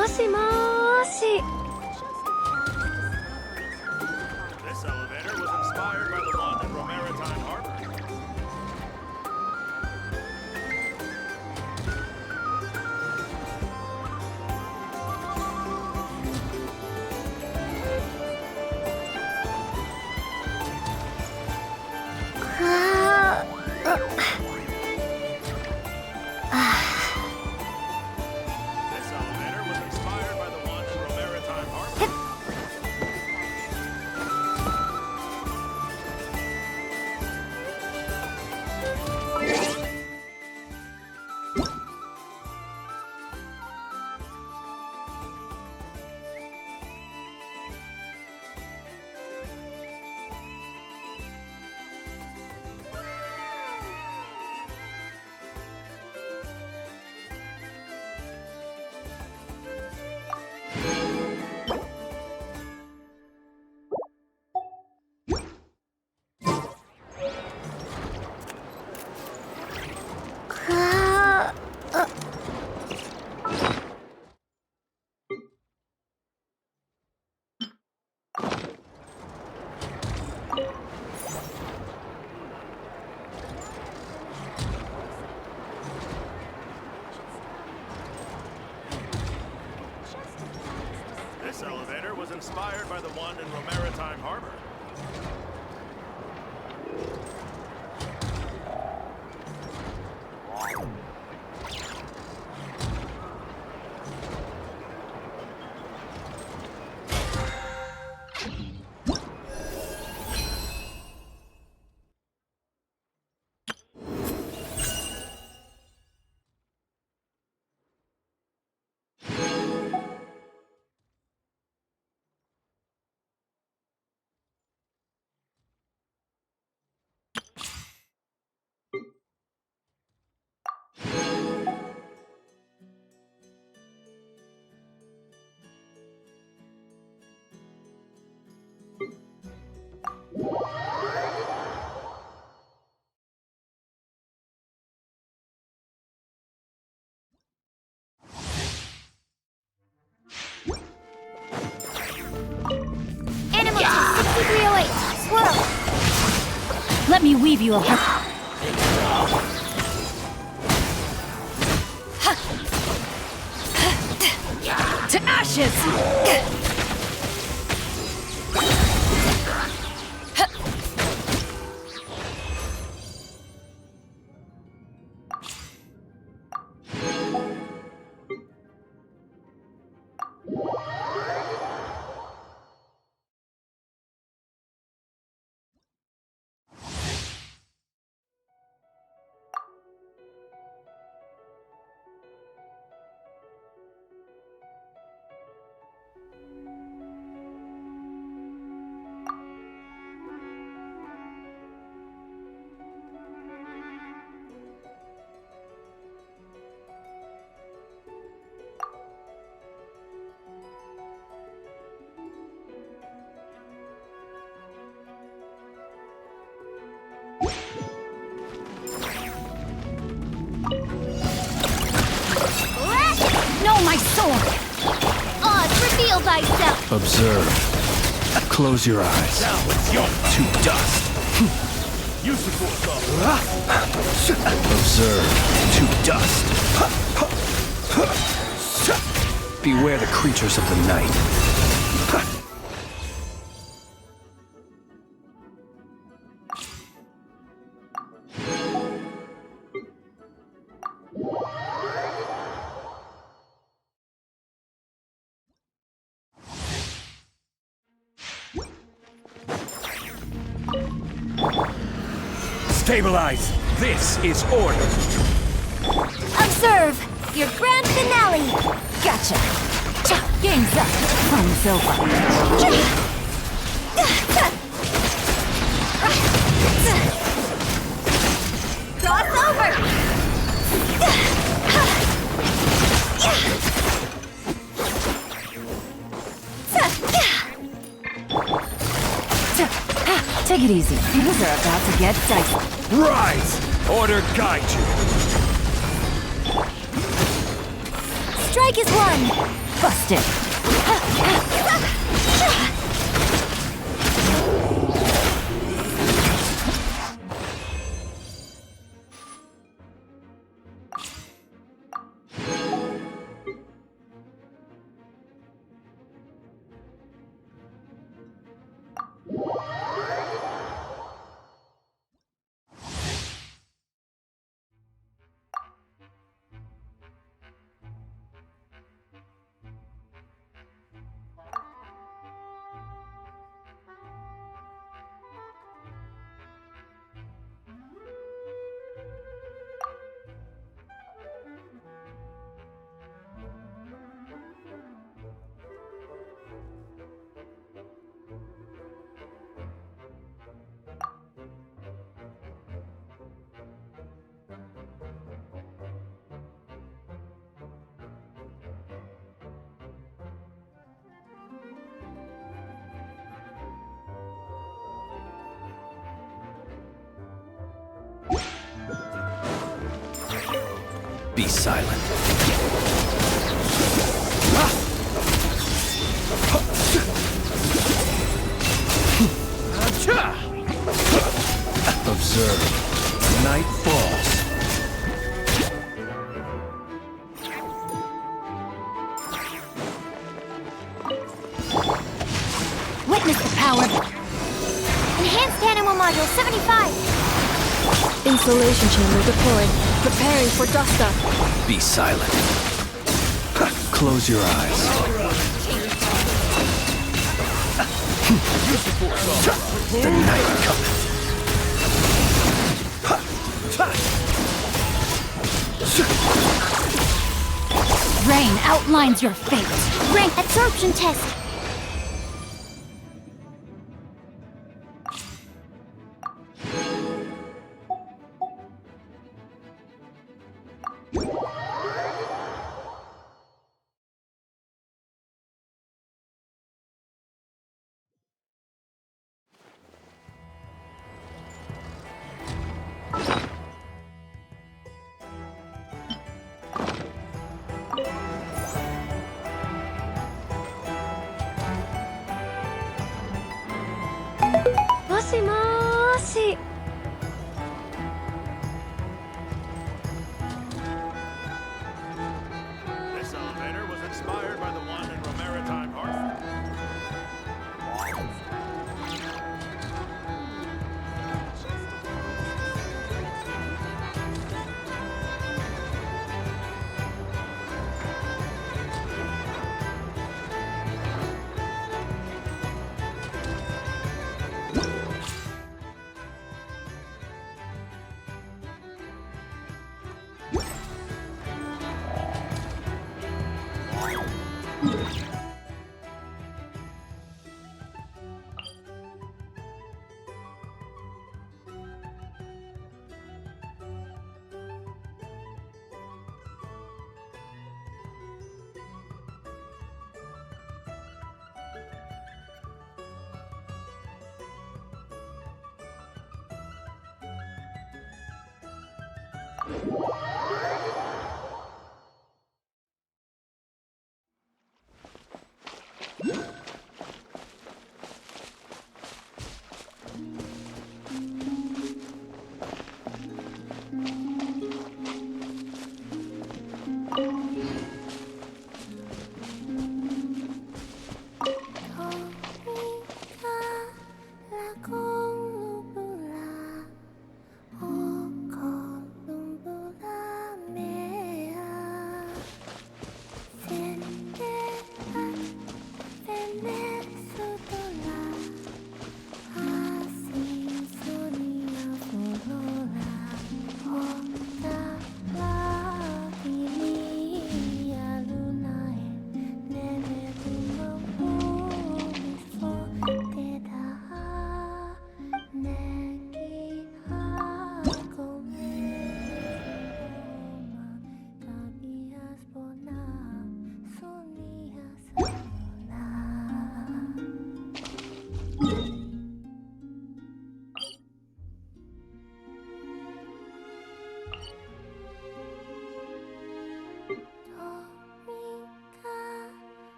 もしもーし。 This elevator was inspired by the one in Maritime Harbor. This elevator was inspired by the one in Maritime Harbor. This elevator was inspired by the one in Maritime Harbor. Animal 6308. Swirl. Let me weave you a hook. To ashes! Know my sword! Oz, reveal thyself! Observe. Close your eyes. Now it's your To dust. You support them. Observe. To dust. Beware the creatures of the night. Stabilize! This is order! Observe! Your grand finale! Gotcha! Game's up! Fun's over! Cross over! Take it easy. Things are about to get dicey. Rise! Order guide you! Strike is one! Busted! Be silent. Observe. Night falls. Witness the power. Enhanced animal module 75. Insulation chamber deployed. Preparing for dust up. Be silent. Close your eyes. The night cometh. Rain outlines your fate. Rank absorption test. Moshi. This elevator was inspired by the one in Maritime Hearth.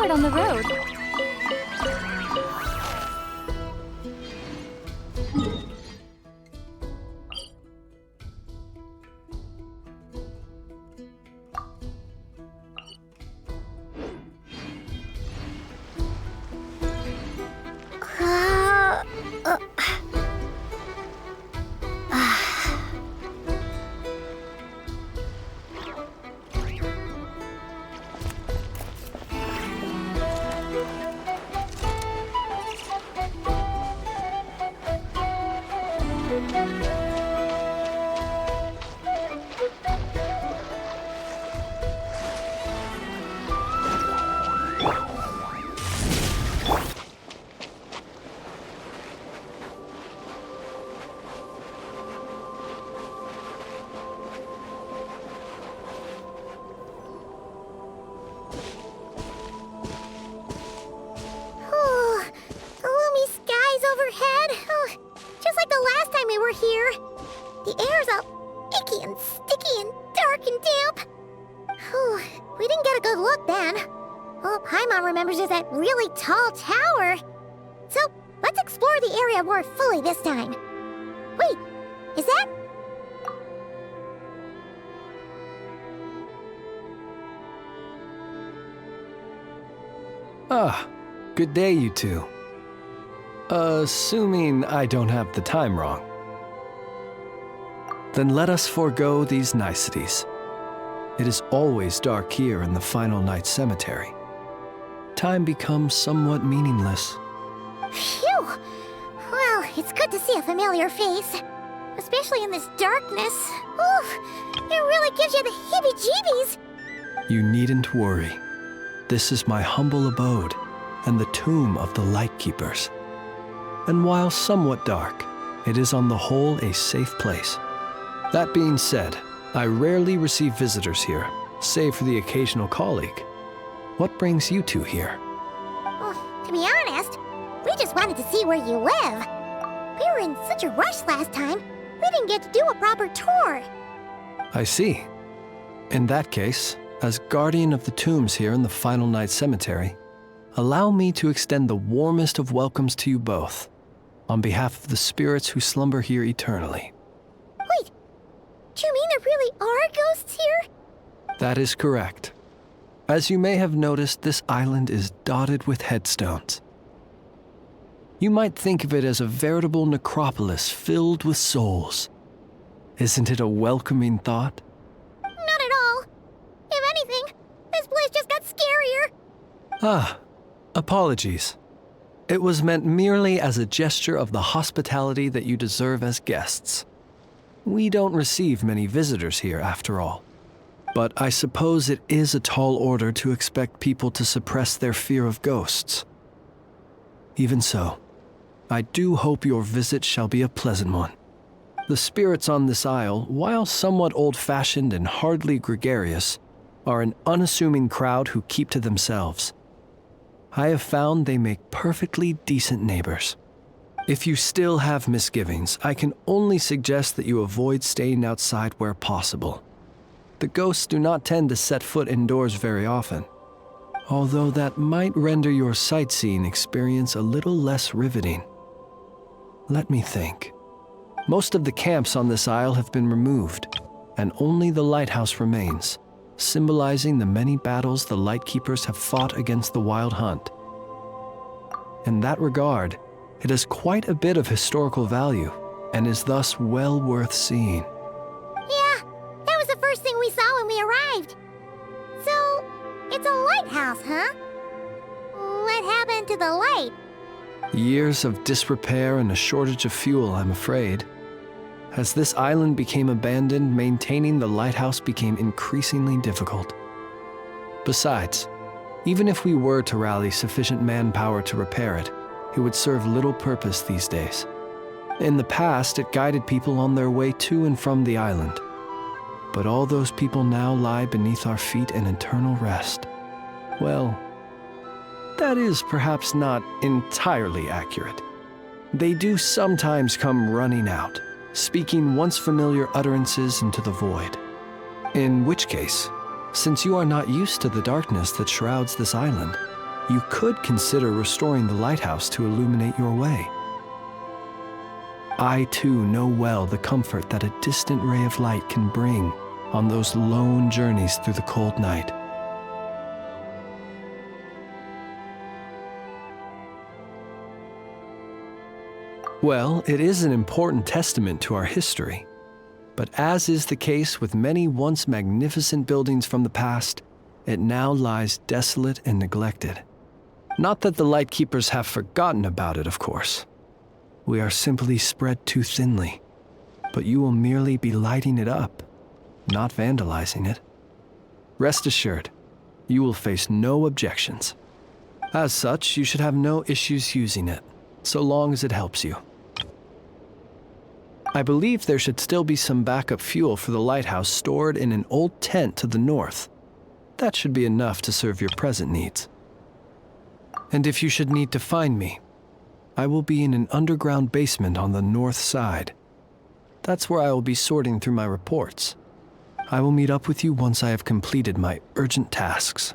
it on the road. Here. The air's all icky and sticky and dark and damp. Whew, we didn't get a good look then. All Paimon remembers is that really tall tower. So, let's explore the area more fully this time. Wait, is that... Ah, good day, you two. Assuming I don't have the time wrong. Then let us forego these niceties. It is always dark here in the final night cemetery. Time becomes somewhat meaningless. Phew! Well, it's good to see a familiar face. Especially in this darkness. Oof! It really gives you the heebie-jeebies! You needn't worry. This is my humble abode and the tomb of the Lightkeepers. And while somewhat dark, it is on the whole a safe place. That being said, I rarely receive visitors here, save for the occasional colleague. What brings you two here? Well, to be honest, we just wanted to see where you live. We were in such a rush last time, we didn't get to do a proper tour. I see. In that case, as guardian of the tombs here in the Final Night Cemetery, allow me to extend the warmest of welcomes to you both, on behalf of the spirits who slumber here eternally. Wait, do you mean there really are ghosts here? That is correct. As you may have noticed, this island is dotted with headstones. You might think of it as a veritable necropolis filled with souls. Isn't it a welcoming thought? Not at all. If anything, this place just got scarier. Ah, apologies. It was meant merely as a gesture of the hospitality that you deserve as guests. We don't receive many visitors here, after all. But I suppose it is a tall order to expect people to suppress their fear of ghosts. Even so, I do hope your visit shall be a pleasant one. The spirits on this isle, while somewhat old-fashioned and hardly gregarious, are an unassuming crowd who keep to themselves. I have found they make perfectly decent neighbors. If you still have misgivings, I can only suggest that you avoid staying outside where possible. The ghosts do not tend to set foot indoors very often, although that might render your sightseeing experience a little less riveting. Let me think. Most of the camps on this isle have been removed, and only the lighthouse remains, symbolizing the many battles the Lightkeepers have fought against the Wild Hunt. In that regard, it has quite a bit of historical value, and is thus well worth seeing. Yeah, that was the first thing we saw when we arrived. So, it's a lighthouse, huh? What happened to the light? Years of disrepair and a shortage of fuel, I'm afraid. As this island became abandoned, maintaining the lighthouse became increasingly difficult. Besides, even if we were to rally sufficient manpower to repair it, it would serve little purpose these days. In the past, it guided people on their way to and from the island. But all those people now lie beneath our feet in eternal rest. Well, that is perhaps not entirely accurate. They do sometimes come running out, speaking once familiar utterances into the void. In which case, since you are not used to the darkness that shrouds this island, you could consider restoring the lighthouse to illuminate your way. I too know well the comfort that a distant ray of light can bring on those lone journeys through the cold night. Well, it is an important testament to our history, but as is the case with many once magnificent buildings from the past, it now lies desolate and neglected. Not that the Lightkeepers have forgotten about it, of course. We are simply spread too thinly, but you will merely be lighting it up, not vandalizing it. Rest assured, you will face no objections. As such, you should have no issues using it, so long as it helps you. I believe there should still be some backup fuel for the lighthouse stored in an old tent to the north. That should be enough to serve your present needs. And if you should need to find me, I will be in an underground basement on the north side. That's where I will be sorting through my reports. I will meet up with you once I have completed my urgent tasks.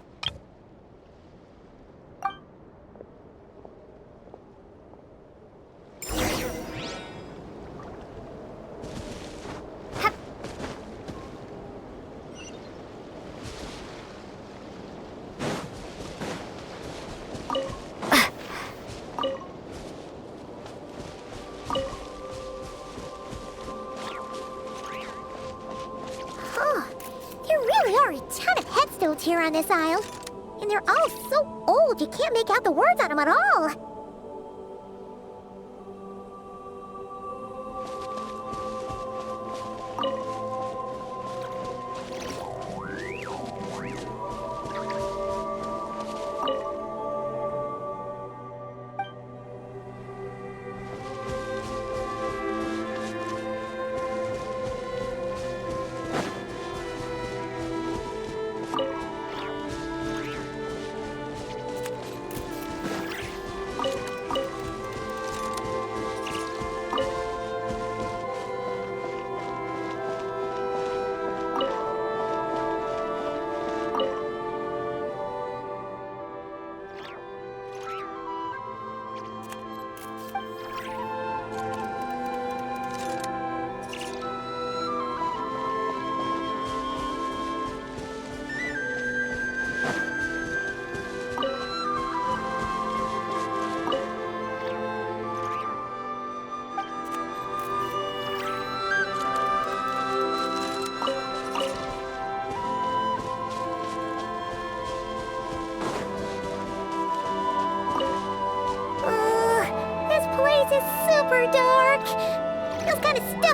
Here on this isle, and they're all so old you can't make out the words on them at all.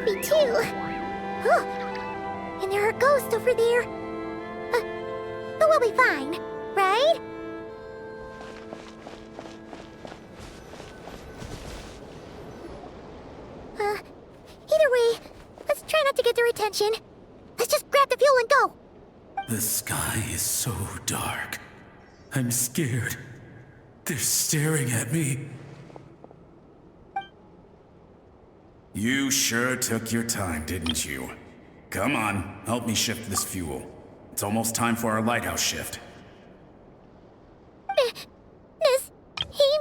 Too. Oh, and there are ghosts over there. But we'll be fine, right? Either way, let's try not to get their attention. Let's just grab the fuel and go. The sky is so dark. I'm scared. They're staring at me. You sure took your time, didn't you? Come on, help me shift this fuel. It's almost time for our lighthouse shift. Does he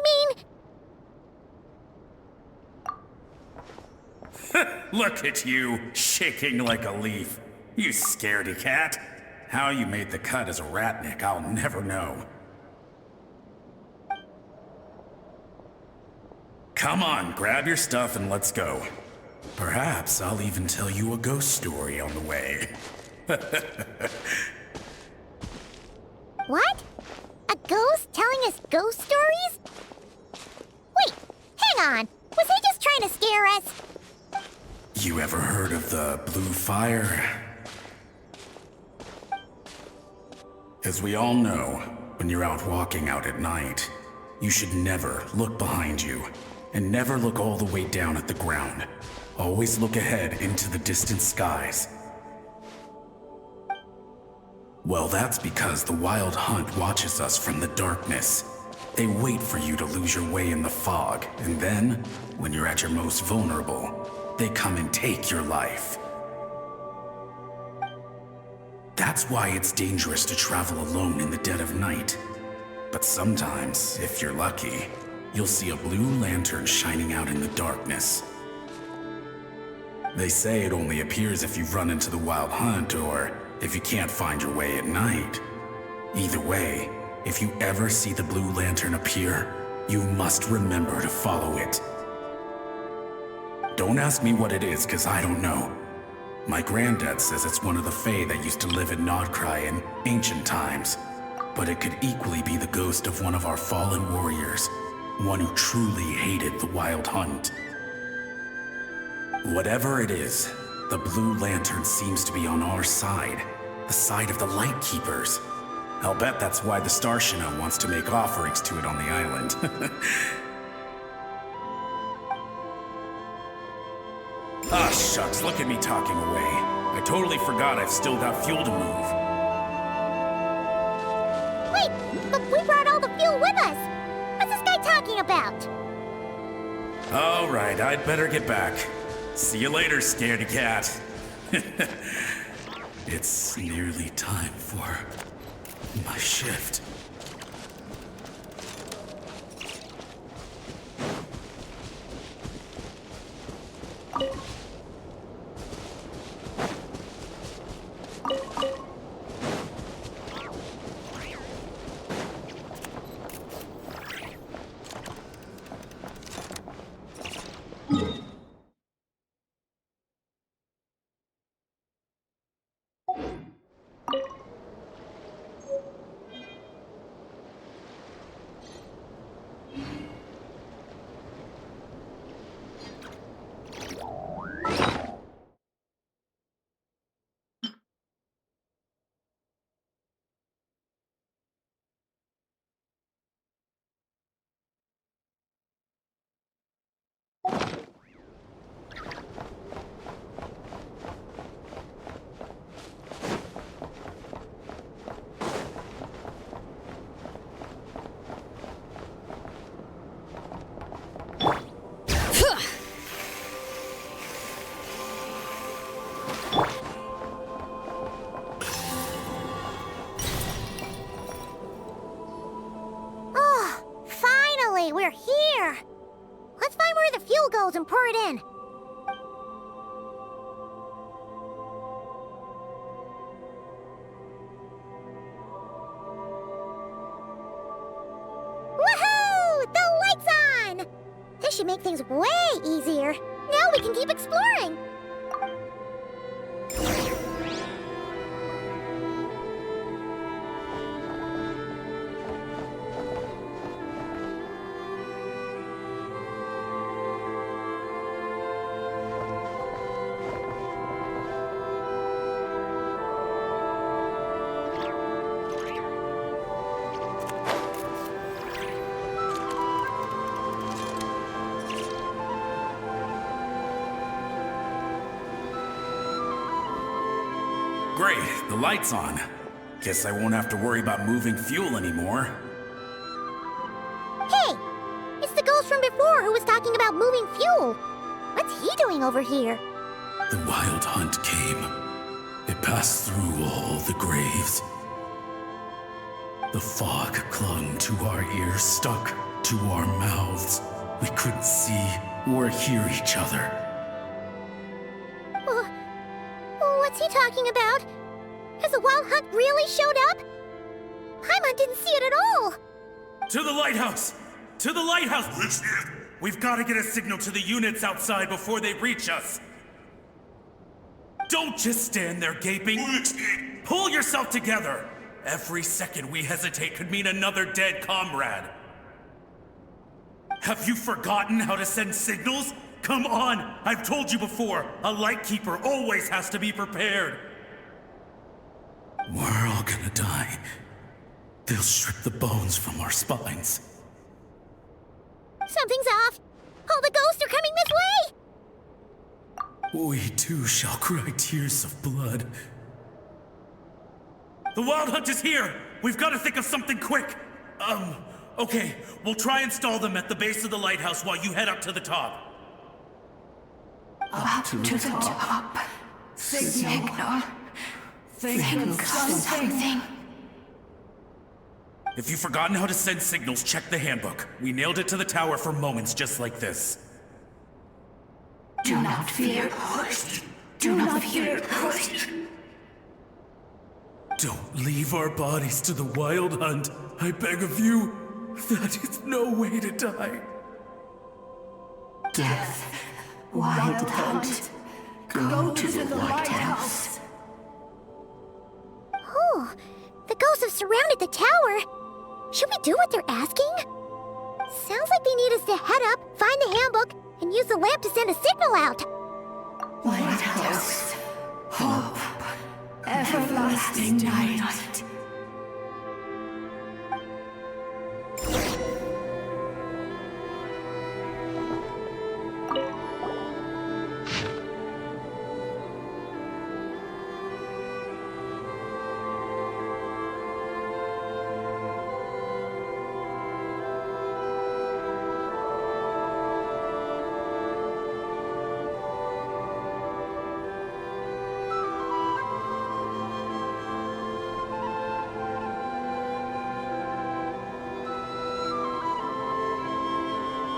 mean... Look at you, shaking like a leaf. You scaredy cat. How you made the cut as a ratnik, I'll never know. Come on, grab your stuff and let's go. Perhaps I'll even tell you a ghost story on the way. What? A ghost telling us ghost stories? Wait, hang on. Was he just trying to scare us? You ever heard of the blue fire? As we all know, when you're out walking out at night, you should never look behind you, and never look all the way down at the ground. Always look ahead into the distant skies. Well, that's because the Wild Hunt watches us from the darkness. They wait for you to lose your way in the fog, and then, when you're at your most vulnerable, they come and take your life. That's why it's dangerous to travel alone in the dead of night. But sometimes, if you're lucky, you'll see a blue lantern shining out in the darkness. They say it only appears if you've run into the wild hunt or if you can't find your way at night. Either way, if you ever see the blue lantern appear, you must remember to follow it. Don't ask me what it is, cause I don't know. My granddad says it's one of the Fae that used to live in Nodcry in ancient times. But it could equally be the ghost of one of our fallen warriors, one who truly hated the wild hunt. Whatever it is, the blue lantern seems to be on our side, the side of the Lightkeepers. I'll bet that's why the Starshina wants to make offerings to it on the island. Ah, shucks, look at me talking away. I totally forgot I've still got fuel to move. Wait, but we brought all the fuel with us. What's this guy talking about? All right, I'd better get back. See you later, scaredy cat. It's nearly time for my shift. We're here! Let's find where the fuel goes and pour it in. Woohoo! The light's on! This should make things way easier. Now we can keep exploring. Great, the light's on. Guess I won't have to worry about moving fuel anymore. Hey! It's the ghost from before who was talking about moving fuel. What's he doing over here? The wild hunt came. It passed through all the graves. The fog clung to our ears, stuck to our mouths. We couldn't see or hear each other. What's he talking about? Has the wild hunt really showed up? Paimon didn't see it at all. To the lighthouse! To the lighthouse! We've got to get a signal to the units outside before they reach us. Don't just stand there gaping. Pull yourself together. Every second we hesitate could mean another dead comrade. Have you forgotten how to send signals? Come on! I've told you before, a Lightkeeper always has to be prepared. We're all gonna die. They'll strip the bones from our spines. Something's off. All the ghosts are coming this way! We too shall cry tears of blood. The wild hunt is here! We've got to think of something quick! Okay, we'll try and stall them at the base of the lighthouse while you head up to the top. Up to the top. Signal. Think of something. If you've forgotten how to send signals, check the handbook. We nailed it to the tower for moments just like this. Do not fear, host. Do not fear, host. Don't leave our bodies to the wild hunt. I beg of you. That is no way to die. Death, wild hunt. Go to the lighthouse. Oh, the ghosts have surrounded the tower. Should we do what they're asking? Sounds like they need us to head up, find the handbook, and use the lamp to send a signal out. Lighthouse. Hope. Everlasting night.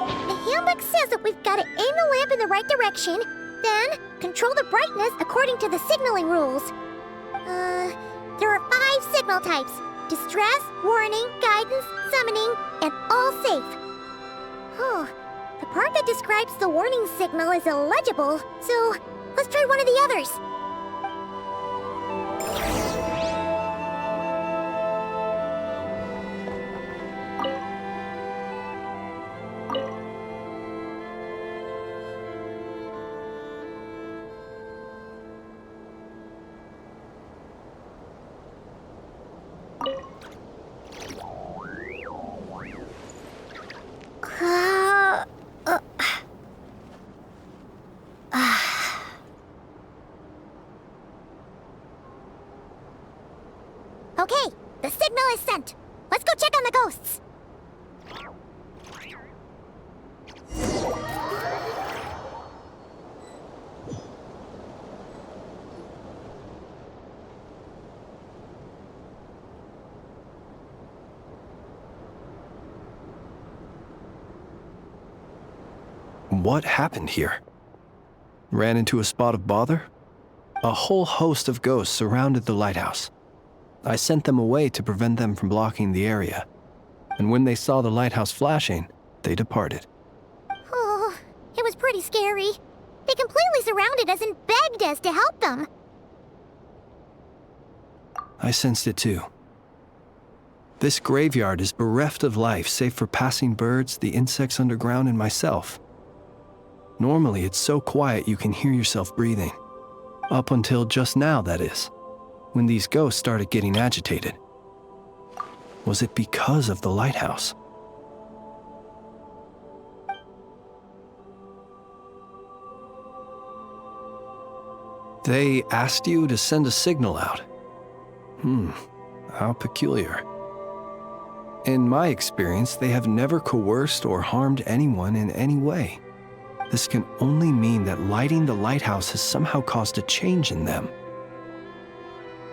The handbook says that we've got to aim the lamp in the right direction, then control the brightness according to the signaling rules. There are 5 signal types: distress, warning, guidance, summoning, and all safe. Oh, the part that describes the warning signal is illegible, so let's try one of the others. Okay, the signal is sent. Let's go check on the ghosts. What happened here? Ran into a spot of bother? A whole host of ghosts surrounded the lighthouse. I sent them away to prevent them from blocking the area, and when they saw the lighthouse flashing, they departed. Oh, it was pretty scary. They completely surrounded us and begged us to help them. I sensed it too. This graveyard is bereft of life save for passing birds, the insects underground, and myself. Normally, it's so quiet you can hear yourself breathing. Up until just now, that is, when these ghosts started getting agitated. Was it because of the lighthouse? They asked you to send a signal out. How peculiar. In my experience, they have never coerced or harmed anyone in any way. This can only mean that lighting the lighthouse has somehow caused a change in them.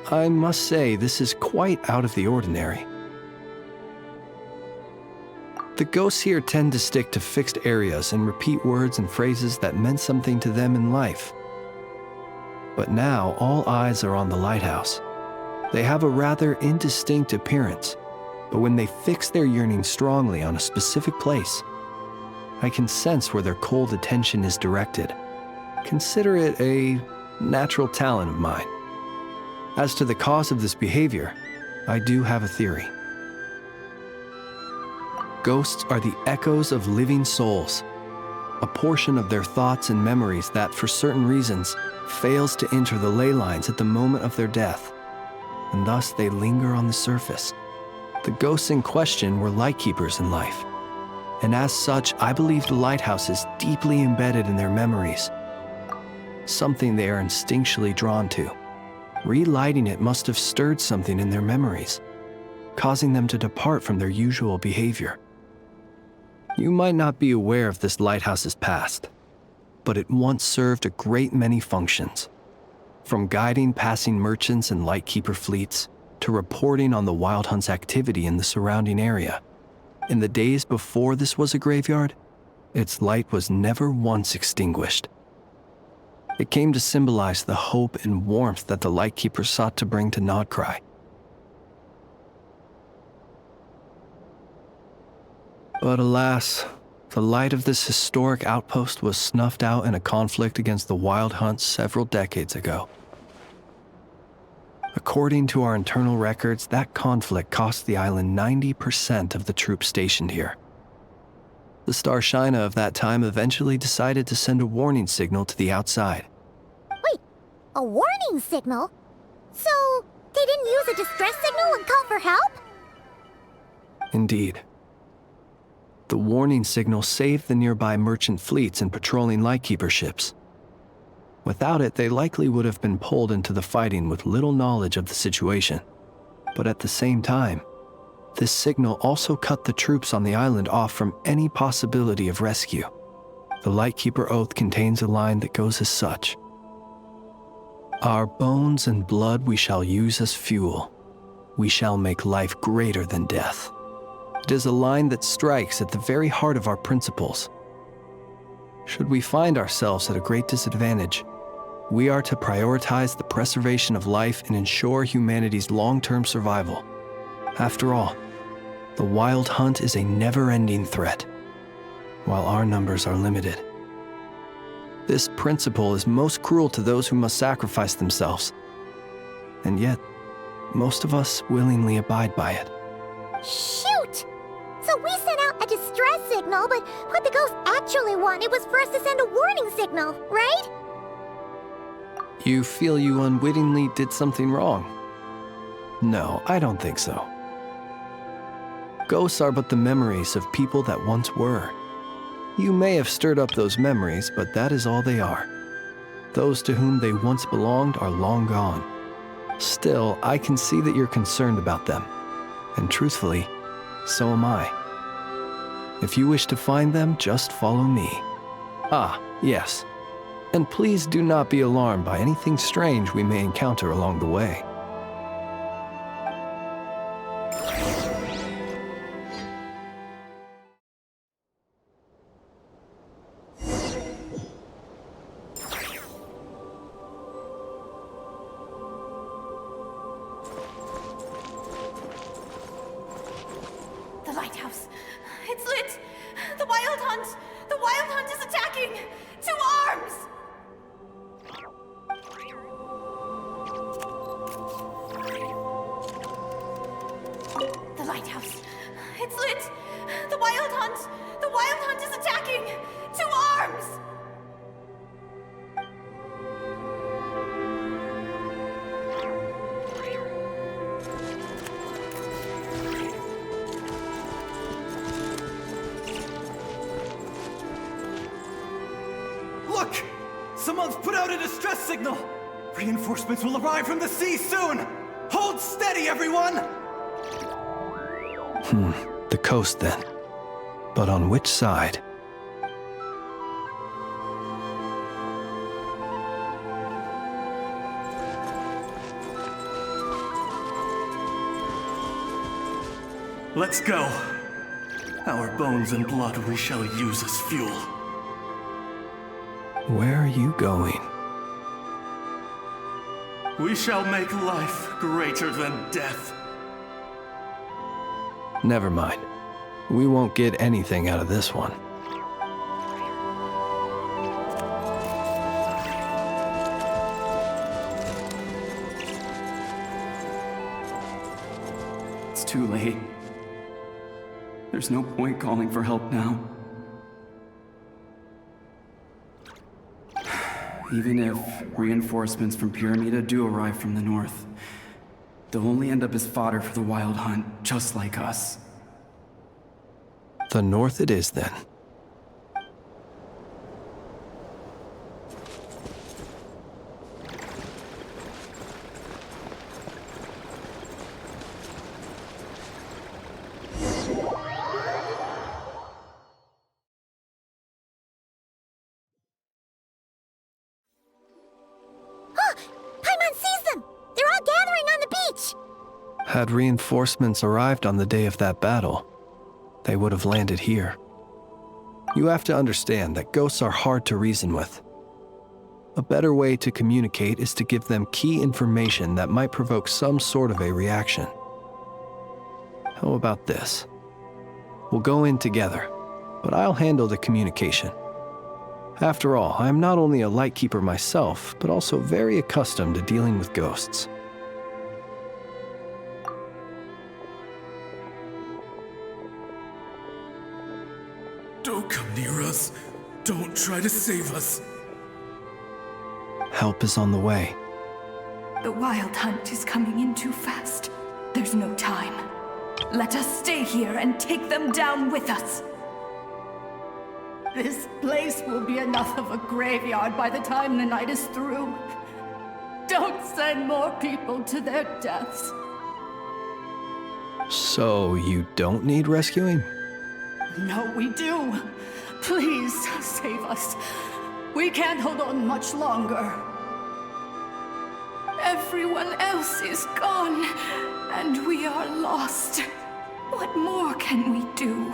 I must say, this is quite out of the ordinary. The ghosts here tend to stick to fixed areas and repeat words and phrases that meant something to them in life. But now, all eyes are on the lighthouse. They have a rather indistinct appearance, but when they fix their yearning strongly on a specific place, I can sense where their cold attention is directed. Consider it a natural talent of mine. As to the cause of this behavior, I do have a theory. Ghosts are the echoes of living souls, a portion of their thoughts and memories that, for certain reasons, fails to enter the ley lines at the moment of their death, and thus they linger on the surface. The ghosts in question were lightkeepers in life, and as such, I believe the lighthouse is deeply embedded in their memories, something they are instinctually drawn to. Relighting it must have stirred something in their memories, causing them to depart from their usual behavior. You might not be aware of this lighthouse's past, but it once served a great many functions, from guiding passing merchants and lightkeeper fleets to reporting on the Wild Hunt's activity in the surrounding area. In the days before this was a graveyard, its light was never once extinguished. It came to symbolize the hope and warmth that the Lightkeepers sought to bring to Nodcry. But alas, the light of this historic outpost was snuffed out in a conflict against the Wild Hunt several decades ago. According to our internal records, that conflict cost the island 90% of the troops stationed here. The Starshina of that time eventually decided to send a warning signal to the outside. Wait, a warning signal? So, they didn't use a distress signal and call for help? Indeed. The warning signal saved the nearby merchant fleets and patrolling Lightkeeper ships. Without it, they likely would have been pulled into the fighting with little knowledge of the situation. But at the same time, this signal also cut the troops on the island off from any possibility of rescue. The Lightkeeper Oath contains a line that goes as such: "Our bones and blood we shall use as fuel. We shall make life greater than death." It is a line that strikes at the very heart of our principles. Should we find ourselves at a great disadvantage, we are to prioritize the preservation of life and ensure humanity's long-term survival. After all, the Wild Hunt is a never-ending threat, while our numbers are limited. This principle is most cruel to those who must sacrifice themselves, and yet, most of us willingly abide by it. Shoot! So we sent out a distress signal, but what the ghost actually wanted was for us to send a warning signal, right? You feel you unwittingly did something wrong? No, I don't think so. Ghosts are but the memories of people that once were. You may have stirred up those memories, but that is all they are. Those to whom they once belonged are long gone. Still, I can see that you're concerned about them. And truthfully, so am I. If you wish to find them, just follow me. Ah, yes. And please do not be alarmed by anything strange we may encounter along the way. The lighthouse. It's lit! The Wild Hunt! The Wild Hunt is attacking! To arms! The lighthouse. It's lit! The Wild Hunt! The Wild Hunt is attacking! To arms! Look! Someone's put out a distress signal! Reinforcements will arrive from the sea soon! Hold steady, everyone! The coast then. But on which side? Let's go. Our bones and blood we shall use as fuel. Where are you going? We shall make life greater than death. Never mind. We won't get anything out of this one. It's too late. There's no point calling for help now. Even if reinforcements from Pyramida do arrive from the north, they'll only end up as fodder for the Wild Hunt, just like us. The north it is then. Paimon sees them! They're all gathering on the beach! Had reinforcements arrived on the day of that battle, they would have landed here. You have to understand that ghosts are hard to reason with. A better way to communicate is to give them key information that might provoke some sort of a reaction. How about this? We'll go in together, but I'll handle the communication. After all, I am not only a Lightkeeper myself, but also very accustomed to dealing with ghosts. Don't come near us. Don't try to save us. Help is on the way. The Wild Hunt is coming in too fast. There's no time. Let us stay here and take them down with us. This place will be enough of a graveyard by the time the night is through. Don't send more people to their deaths. So you don't need rescuing? No, we do. Please, save us. We can't hold on much longer. Everyone else is gone, and we are lost. What more can we do?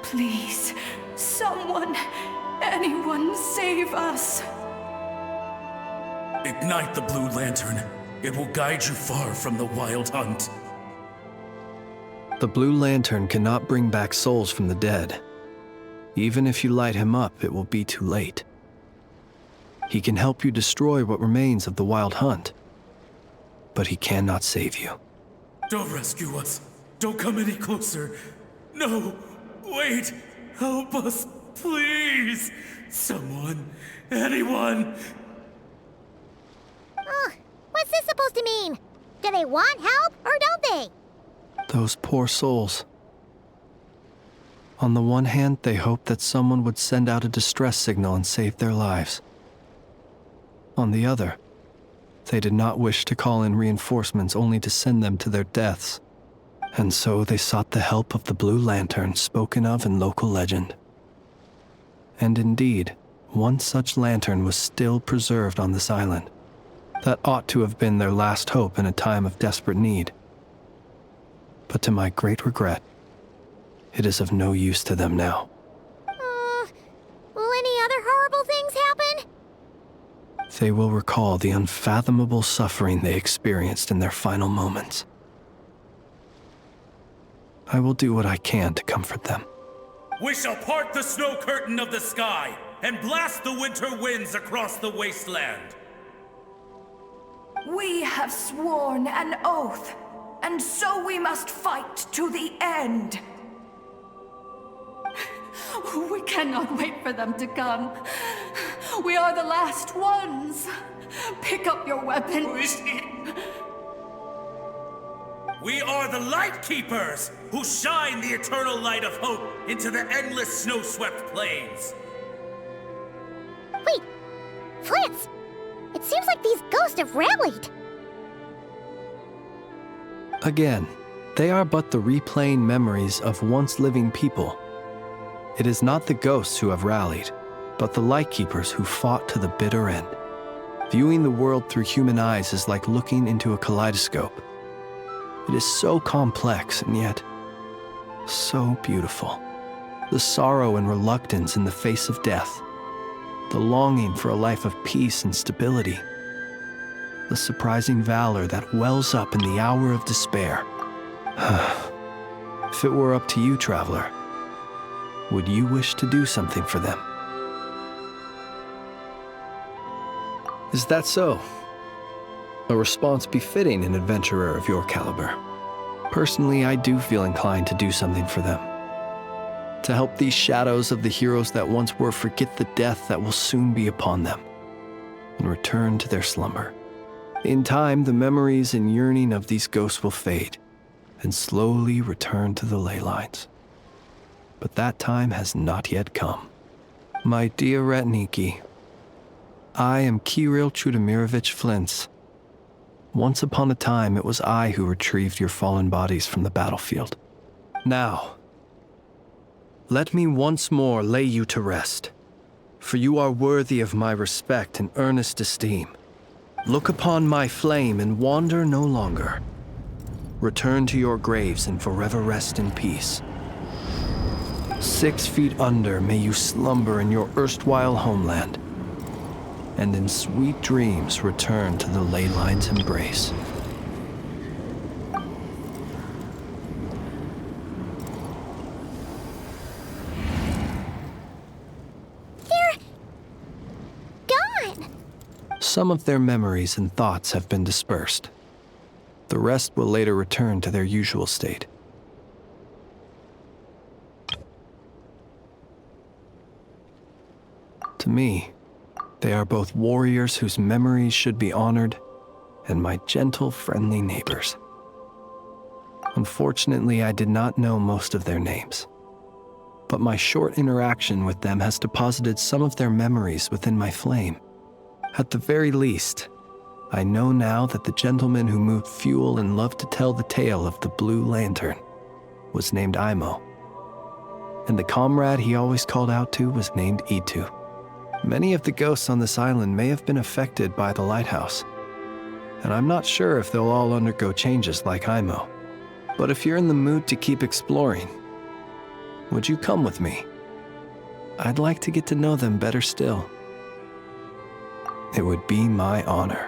Please, someone, anyone save us. Ignite the blue lantern. It will guide you far from the Wild Hunt. The blue lantern cannot bring back souls from the dead. Even if you light him up, it will be too late. He can help you destroy what remains of the Wild Hunt, but he cannot save you. Don't rescue us. Don't come any closer. No, wait. Help us, please. Someone, anyone. What's this supposed to mean? Do they want help, or don't they? Those poor souls. On the one hand, they hoped that someone would send out a distress signal and save their lives. On the other, they did not wish to call in reinforcements only to send them to their deaths. And so they sought the help of the Blue Lantern spoken of in local legend. And indeed, one such lantern was still preserved on this island. That ought to have been their last hope in a time of desperate need. But to my great regret, it is of no use to them now. Will any other horrible things happen? They will recall the unfathomable suffering they experienced in their final moments. I will do what I can to comfort them. We shall part the snow curtain of the sky and blast the winter winds across the wasteland. We have sworn an oath, and so we must fight to the end. We cannot wait for them to come. We are the last ones. Pick up your weapons. We are the Lightkeepers, who shine the eternal light of hope into the endless snow-swept plains. Wait, Flins! It seems like these ghosts have rallied. Again, they are but the replaying memories of once living people. It is not the ghosts who have rallied, but the Lightkeepers who fought to the bitter end. Viewing the world through human eyes is like looking into a kaleidoscope. It is so complex and yet so beautiful. The sorrow and reluctance in the face of death. The longing for a life of peace and stability. The surprising valor that wells up in the hour of despair. If it were up to you, traveler, would you wish to do something for them? Is that so? A response befitting an adventurer of your caliber. Personally, I do feel inclined to do something for them. To help these shadows of the heroes that once were forget the death that will soon be upon them, and return to their slumber. In time, the memories and yearning of these ghosts will fade, and slowly return to the ley lines. But that time has not yet come. My dear Ratniki, I am Kyryll Chudomirovich Flins. Once upon a time, it was I who retrieved your fallen bodies from the battlefield. Now, let me once more lay you to rest, for you are worthy of my respect and earnest esteem. Look upon my flame and wander no longer. return to your graves and forever rest in peace. 6 feet under may you slumber in your erstwhile homeland, and in sweet dreams return to the leylines' embrace. Some of their memories and thoughts have been dispersed. The rest will later return to their usual state. To me, they are both warriors whose memories should be honored, and my gentle, friendly neighbors. Unfortunately, I did not know most of their names, but my short interaction with them has deposited some of their memories within my flame. At the very least, I know now that the gentleman who moved fuel and loved to tell the tale of the Blue Lantern was named Aimo, and the comrade he always called out to was named Eetu. Many of the ghosts on this island may have been affected by the Lighthouse, and I'm not sure if they'll all undergo changes like Aimo. But if you're in the mood to keep exploring, would you come with me? I'd like to get to know them better still. It would be my honor.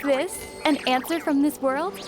this an answer from this world?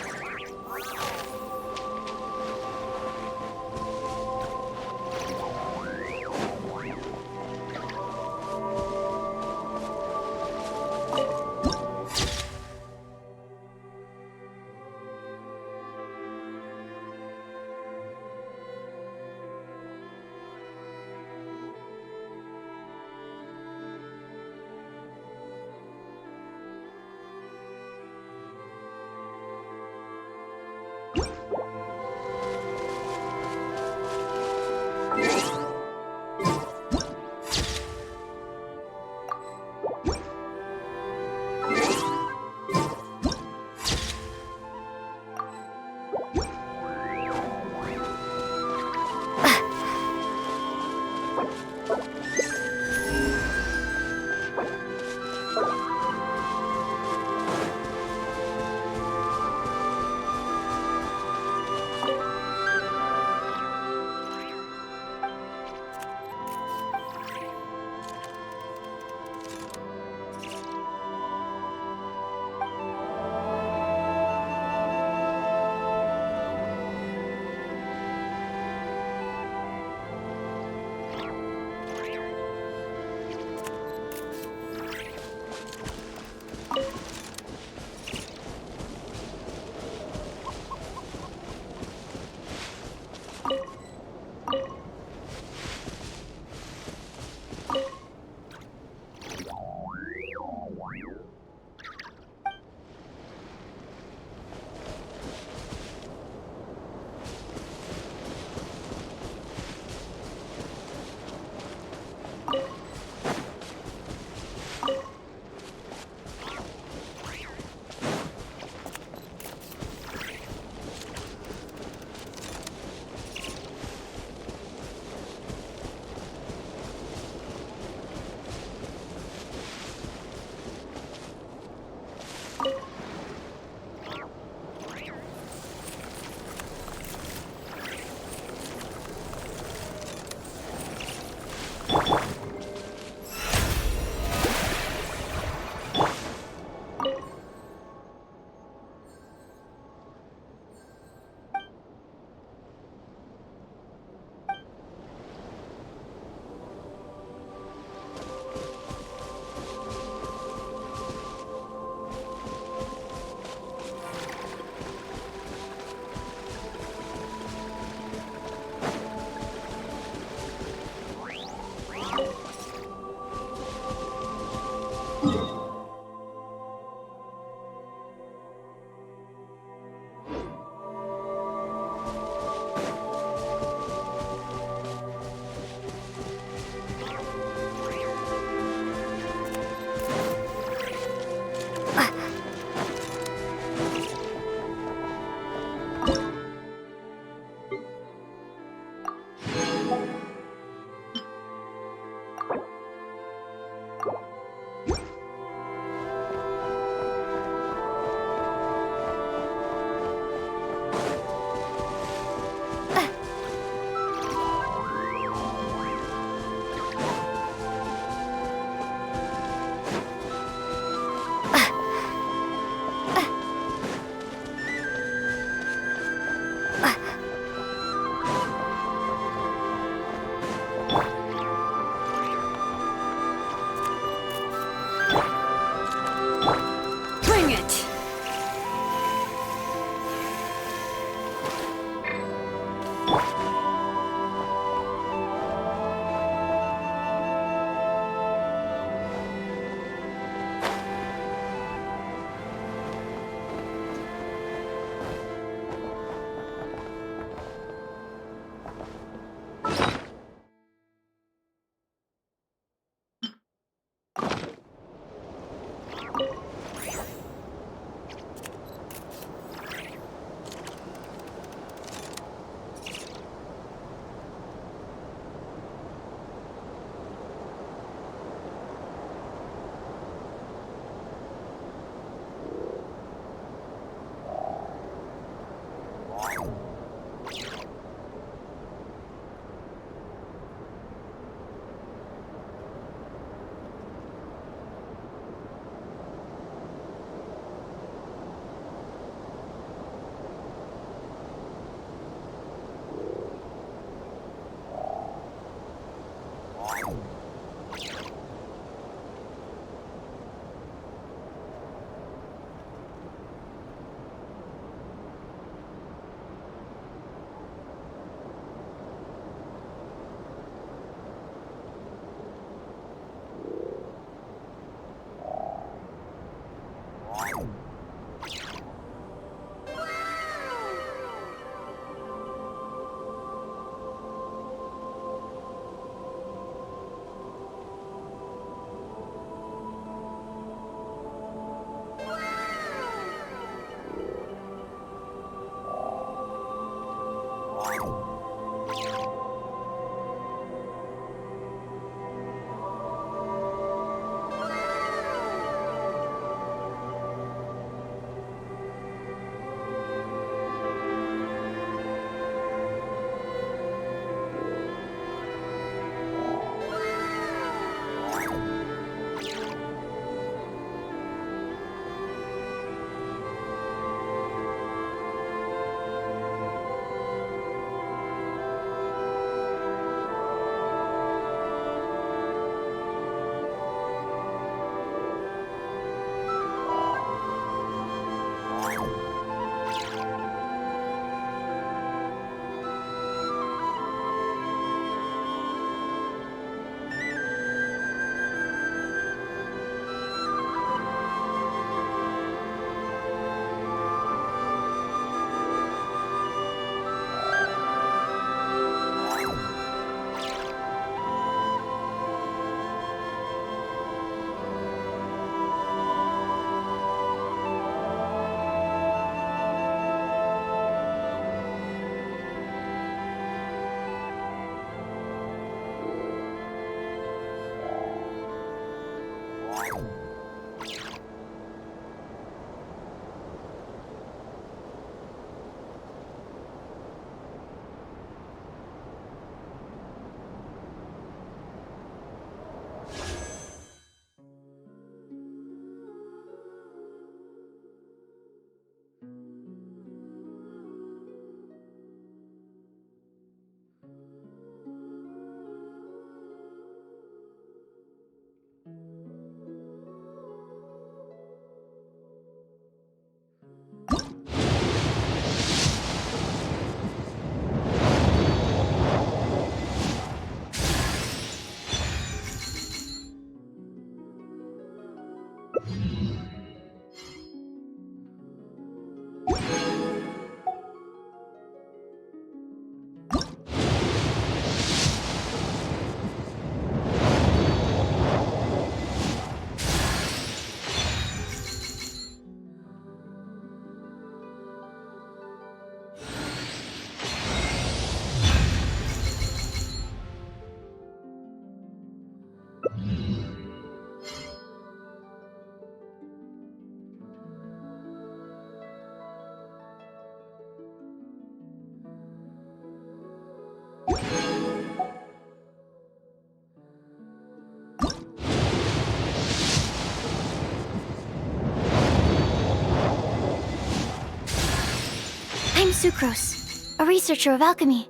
I'm Sucrose, a researcher of alchemy.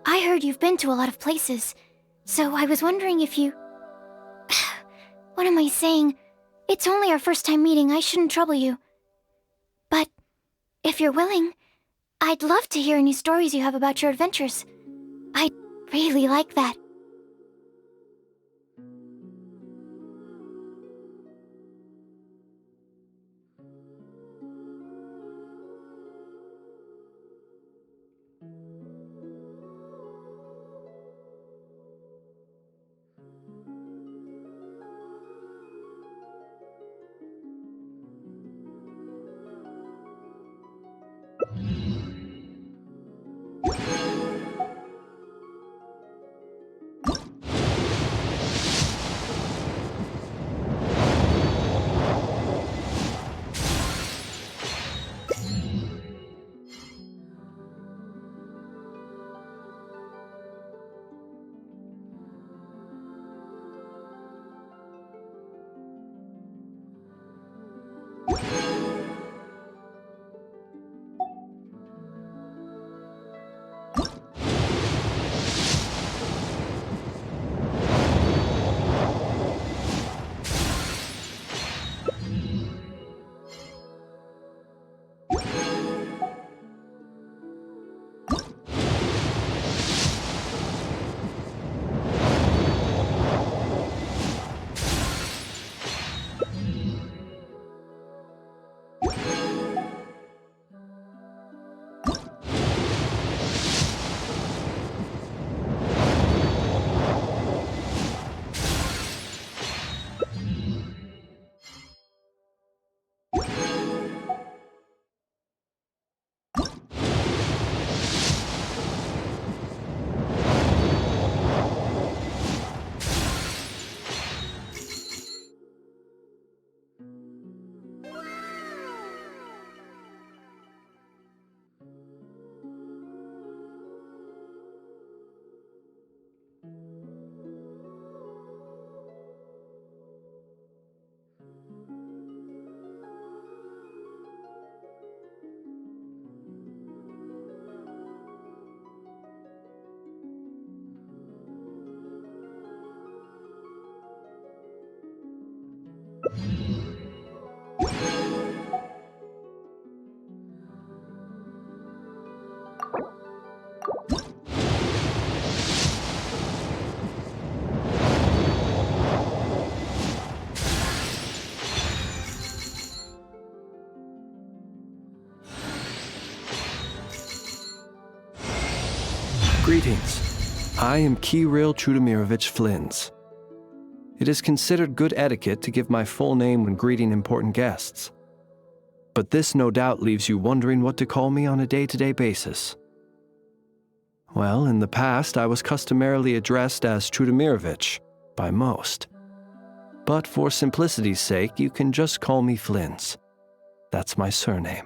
I heard you've been to a lot of places, so I was wondering if you... What am I saying? It's only our first time meeting, I shouldn't trouble you. But, if you're willing, I'd love to hear any stories you have about your adventures. I'd really like that. Greetings. I am Kyryll Chudomirovich Flins. It is considered good etiquette to give my full name when greeting important guests. But this no doubt leaves you wondering what to call me on a day-to-day basis. Well, in the past, I was customarily addressed as Chudomirovich by most. But for simplicity's sake, you can just call me Flins. That's my surname.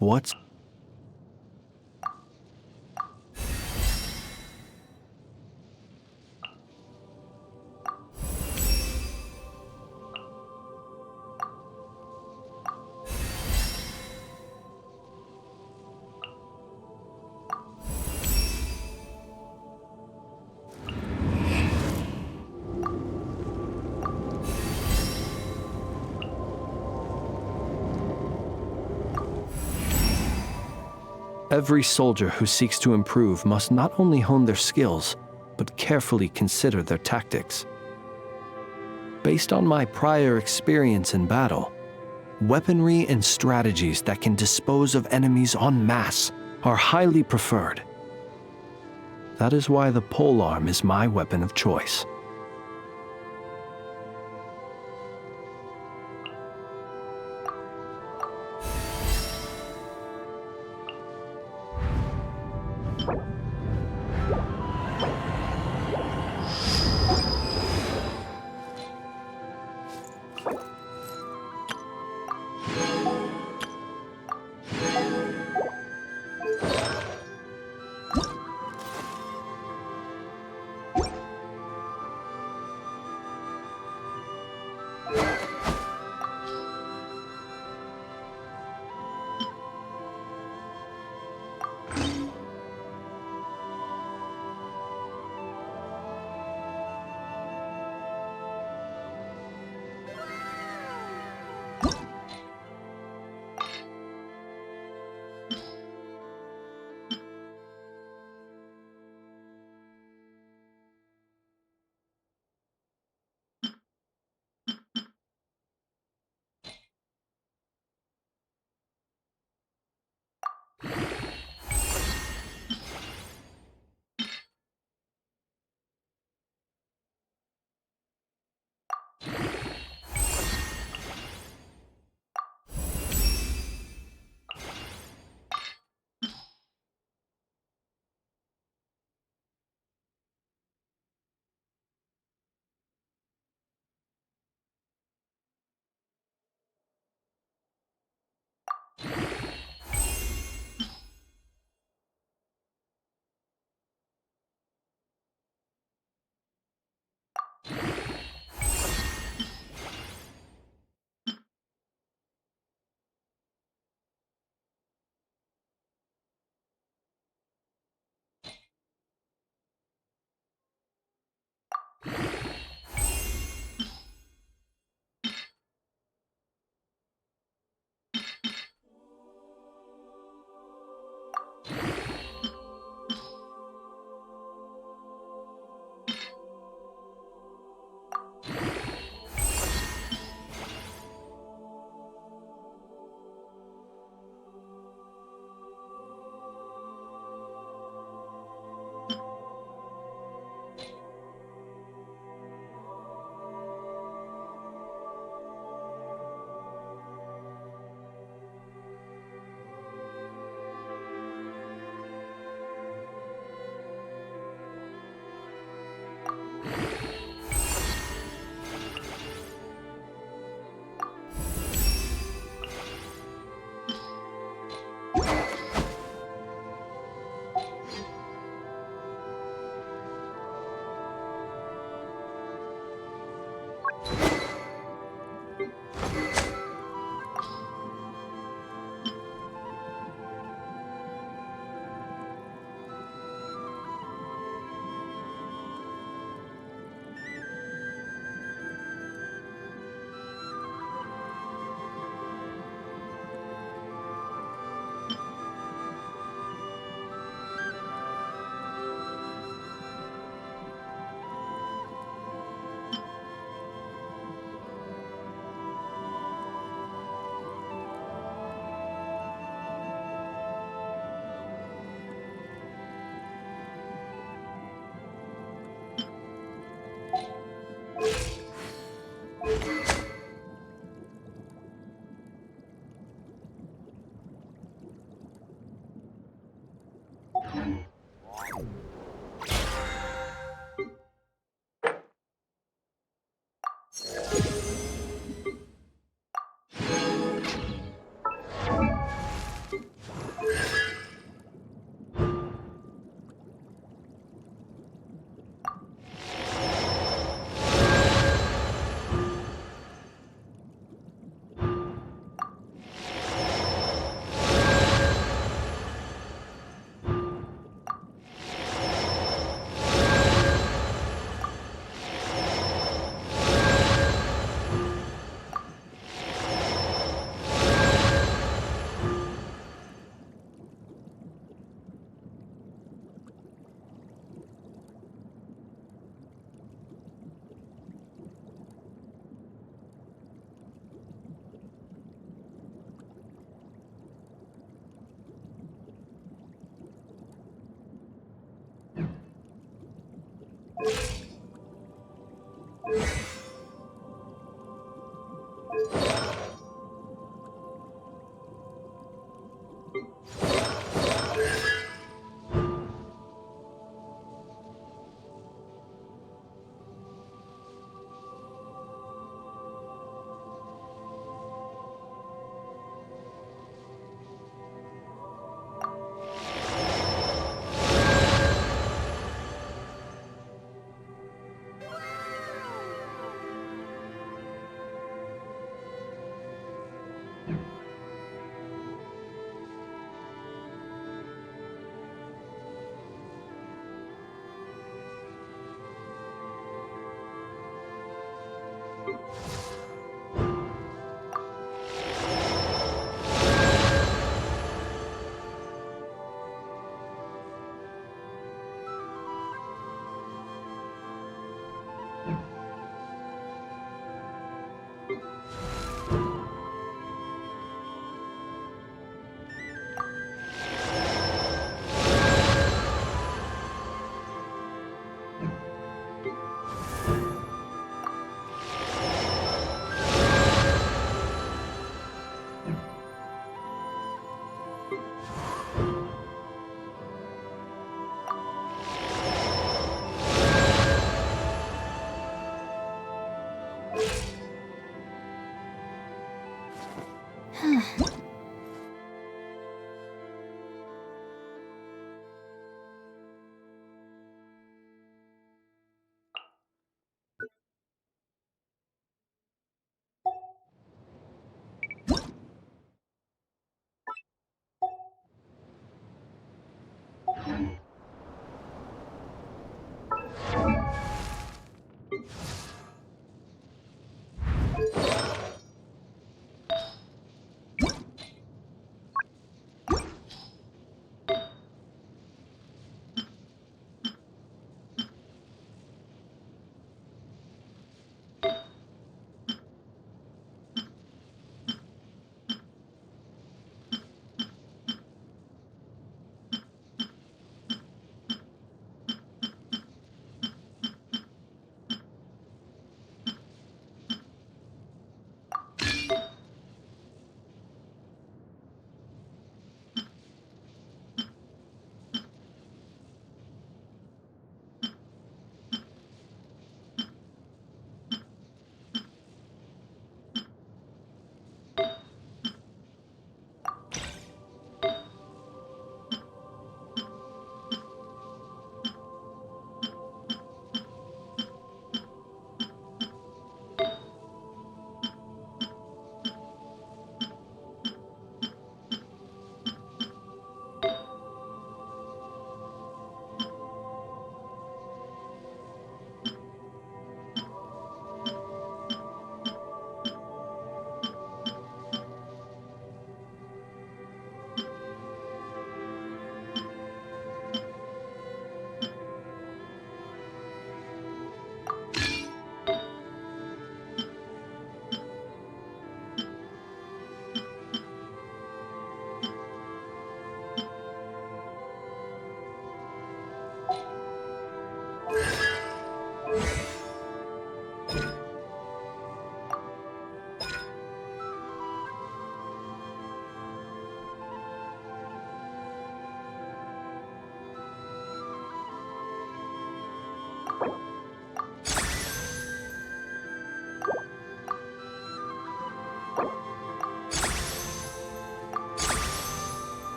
What's... Every soldier who seeks to improve must not only hone their skills, but carefully consider their tactics. Based on my prior experience in battle, weaponry and strategies that can dispose of enemies en masse are highly preferred. That is why the polearm is my weapon of choice.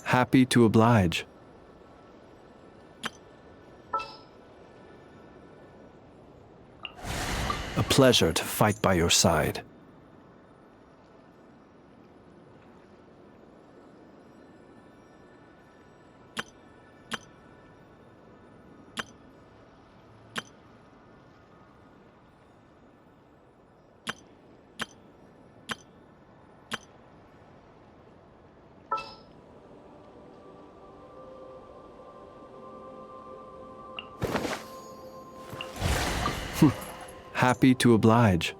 Happy to oblige. A pleasure to fight by your side. Happy to oblige.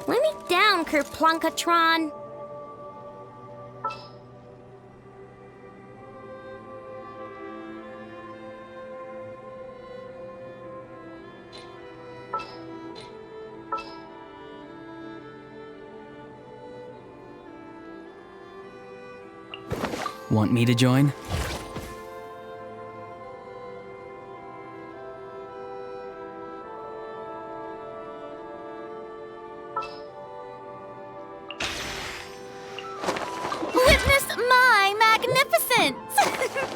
Lay me down, Kerplunkatron. Want me to join? Witness my magnificence!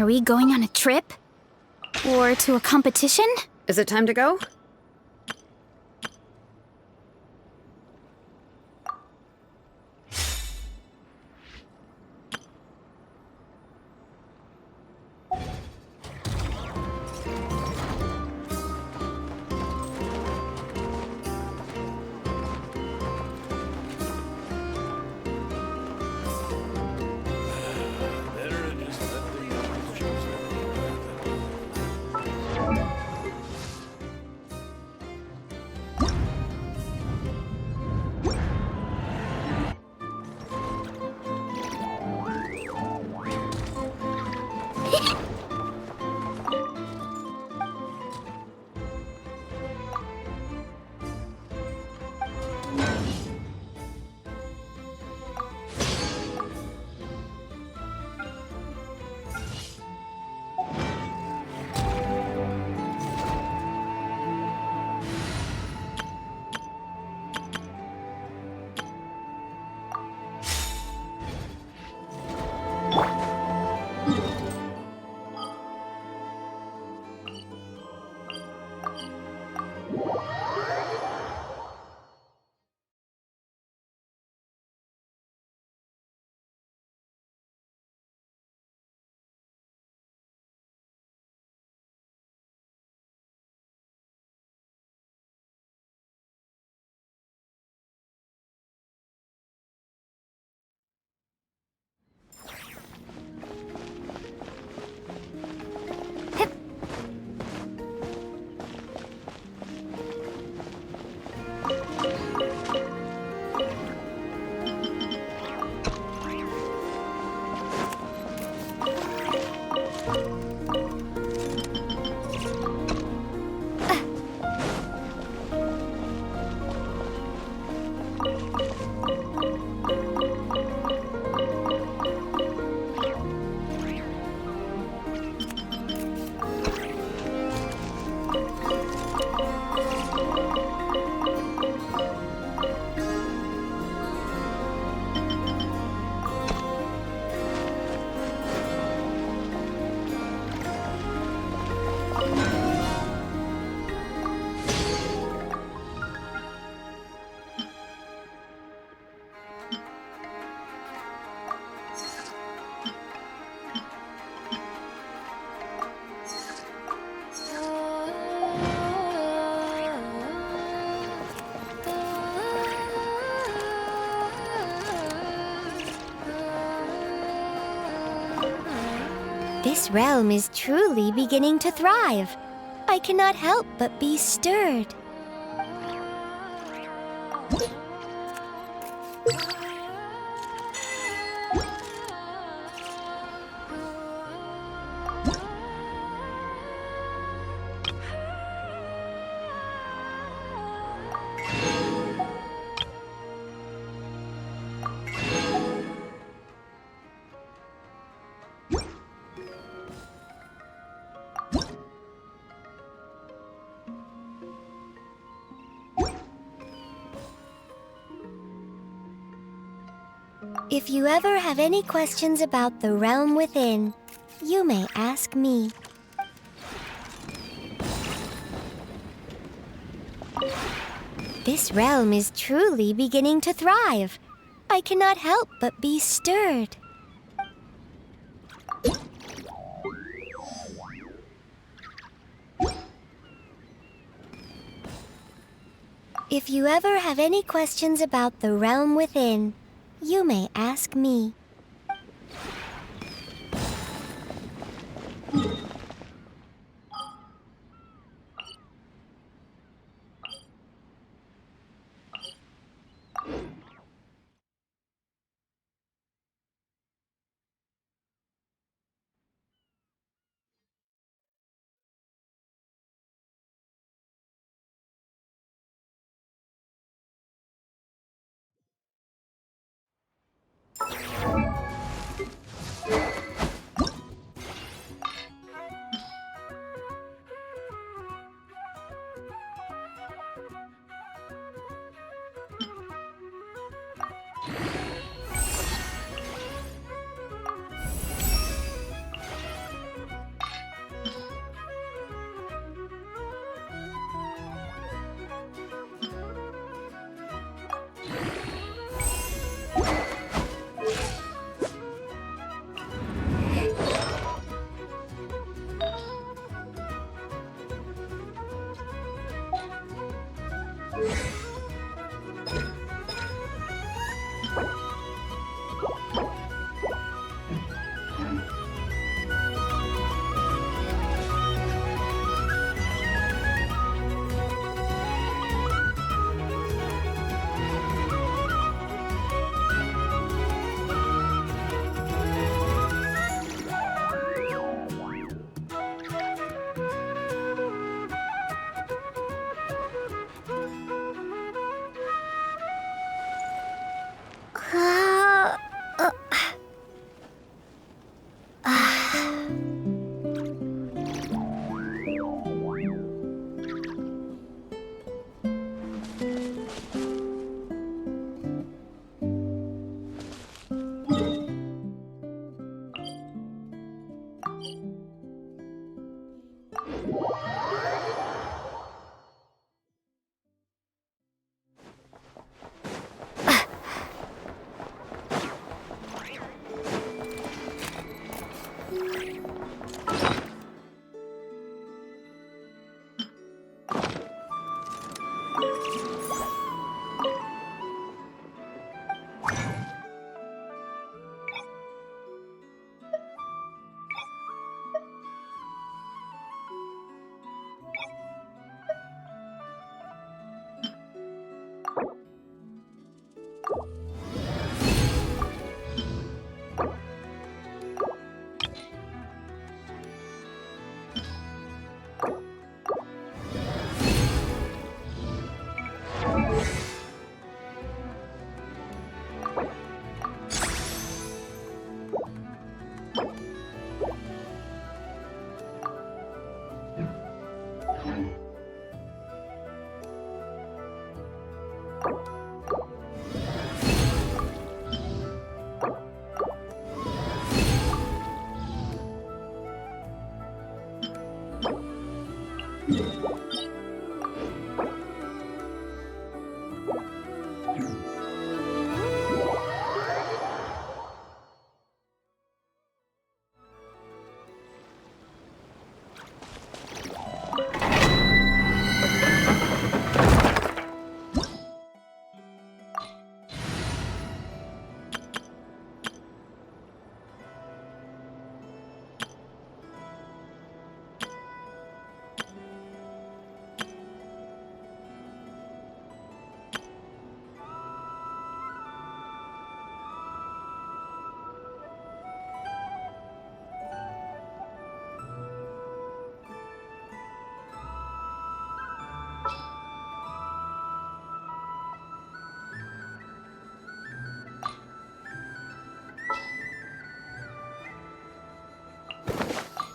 Are we going on a trip? Or to a competition? Is it time to go? This realm is truly beginning to thrive. I cannot help but be stirred. If you ever have any questions about the realm within, you may ask me. This realm is truly beginning to thrive. I cannot help but be stirred. If you ever have any questions about the realm within, you may ask me.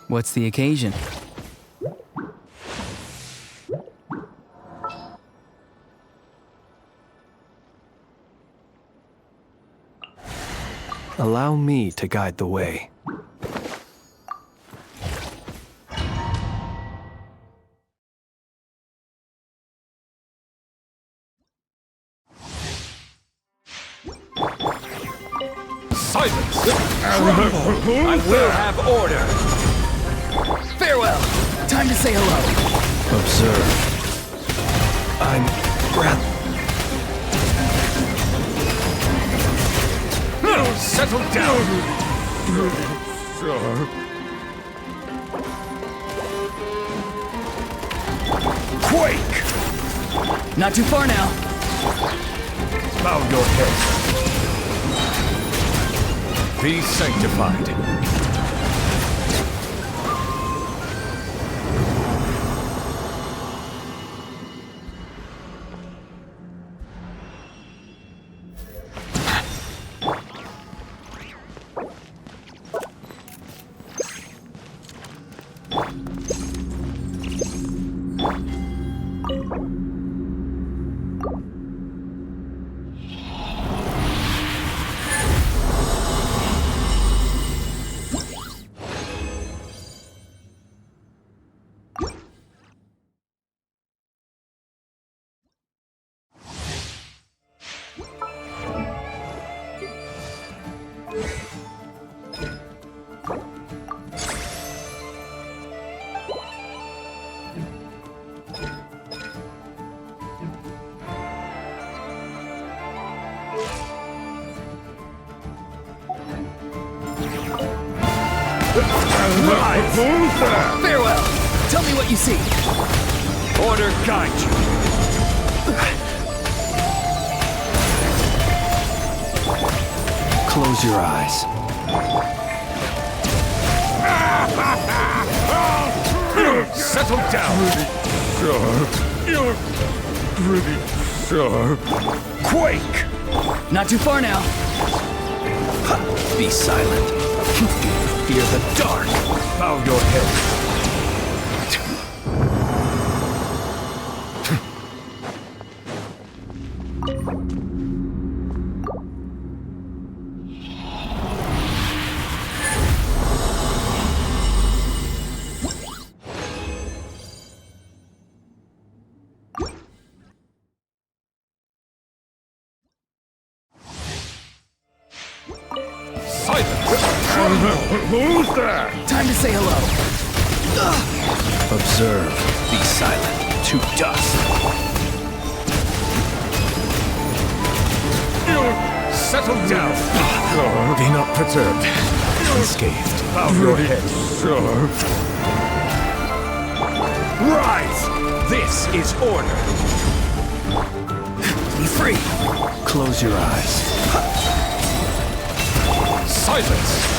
What's the occasion? Allow me to guide the way. Silence! I will have order! Farewell! Time to say hello. Observe. I'm rather... Settle down! Quake! Not too far now. Bow your head. Be sanctified. Rise! Farewell! Tell me what you see. Order guide you. Close your eyes. Settle down. Sharp. You're pretty sharp. Quake! Not too far now. Be silent. Do you fear the dark? Bow your head. Who's there? Time to say hello. Observe. Be silent. To dust. Settle down. Be not perturbed. Unscathed. Bow your head. Sharp. Rise! This is order. Be free. Close your eyes. Silence!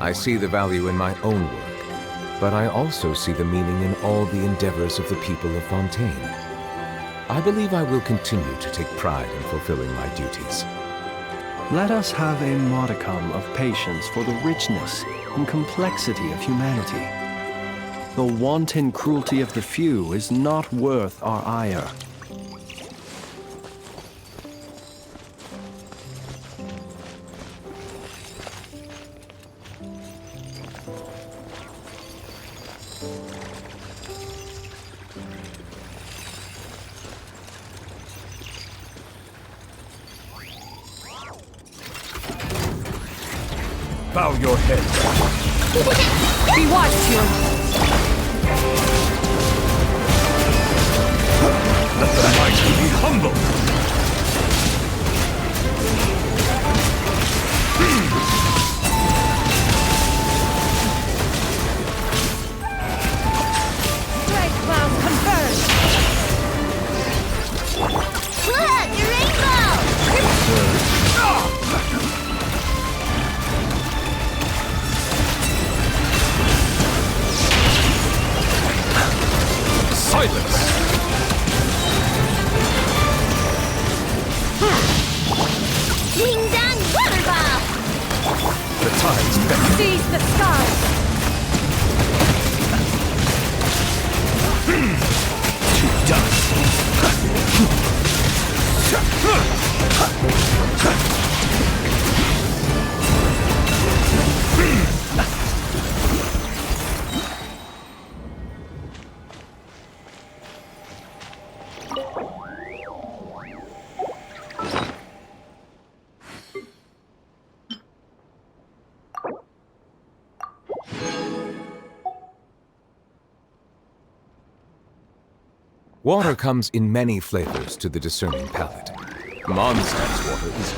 I see the value in my own work, but I also see the meaning in all the endeavors of the people of Fontaine. I believe I will continue to take pride in fulfilling my duties. Let us have a modicum of patience for the richness and complexity of humanity. The wanton cruelty of the few is not worth our ire. Bow your head. Be watched here. Let the mighty be humble. Strike cloud confirmed. Look, your rainbow! Silence! Ding dong water ball! The tides beckon. Seize the sky. To dust. Water comes in many flavors to the discerning palate. Mondstadt's water is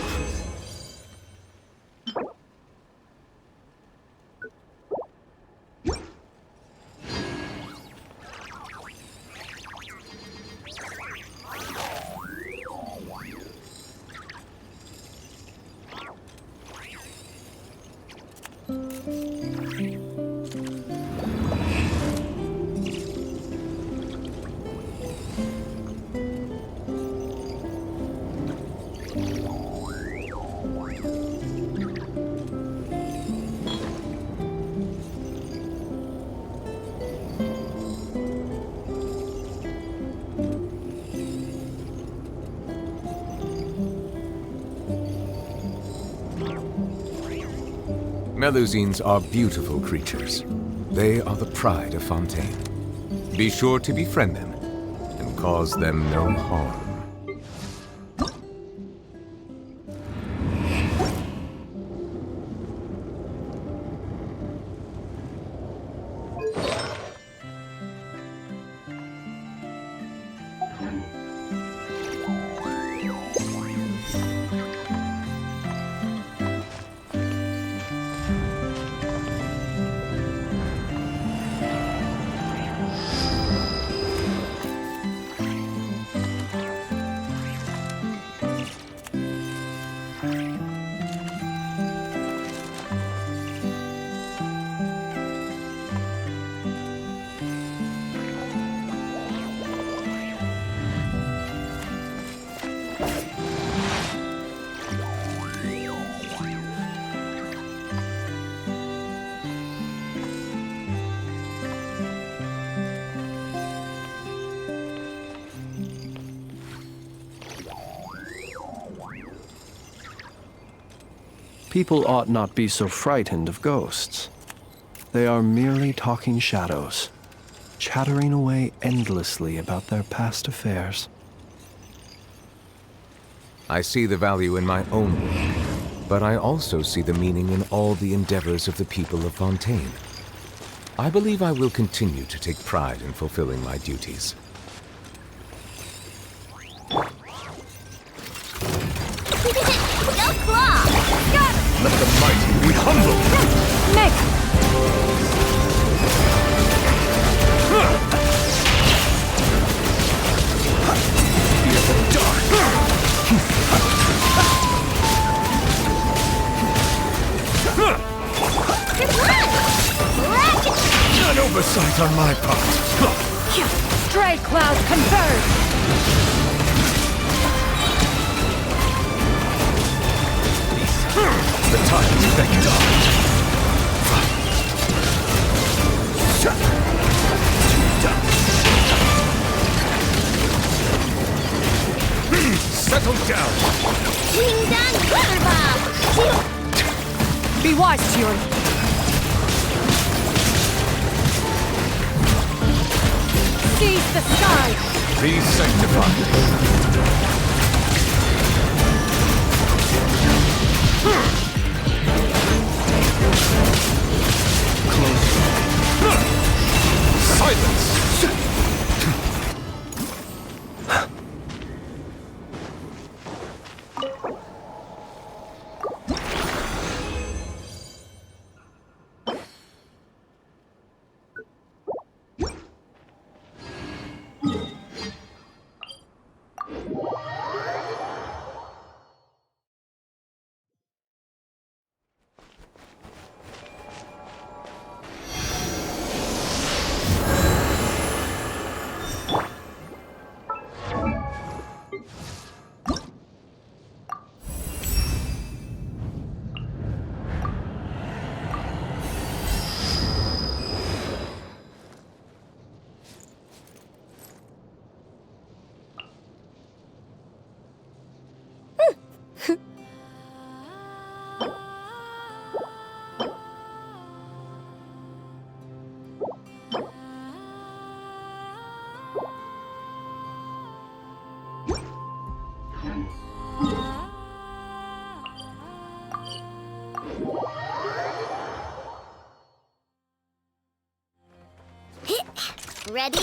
Melusines are beautiful creatures. They are the pride of Fontaine. Be sure to befriend them and cause them no harm. People ought not be so frightened of ghosts. They are merely talking shadows, chattering away endlessly about their past affairs. I see the value in my own work, but I also see the meaning in all the endeavors of the people of Fontaine. I believe I will continue to take pride in fulfilling my duties. Go claw! Let the mighty be humble! Nick! Fear the dark! Good luck! Not on my part. Stray clouds converge! The tides beckon. Settle down! Wing down Water Be wise, Kyryll. Seize the sky! Be sanctified. Silence! Ready?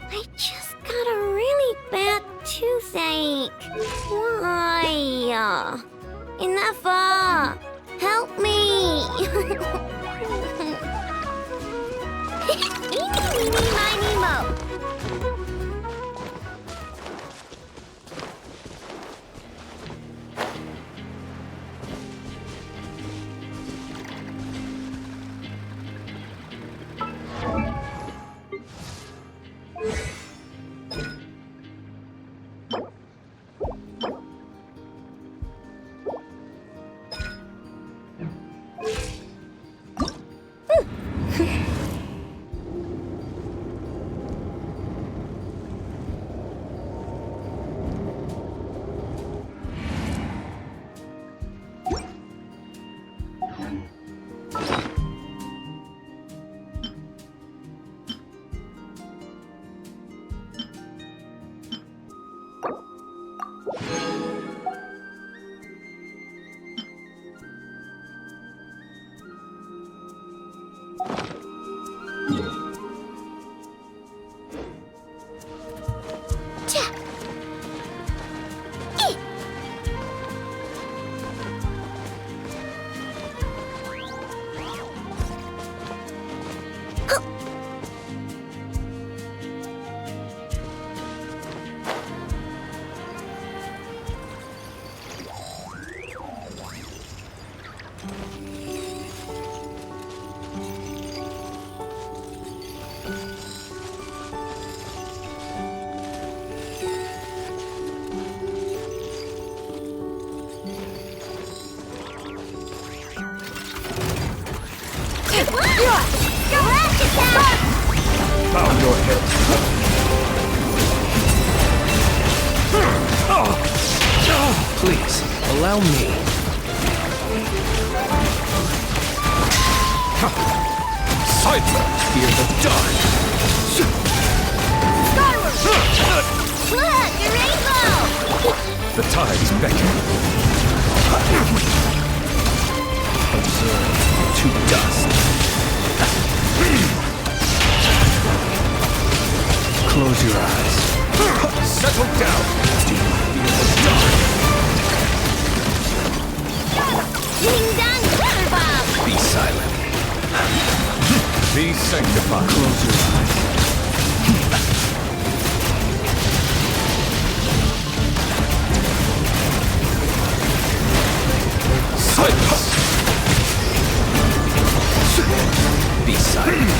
I just got a really bad toothache. Why? Enough! Help me! Eeny, meeny, miny, mo. Bow your head. Please, allow me. Cypher! Fear the dark. Look, a rainbow! The tides beckon. Observe to dust. Close your eyes. Settle down. Do not fear the dark. Ding dong, glitter bomb! Be silent. Be sanctified. Close your eyes. Silence. Be silent.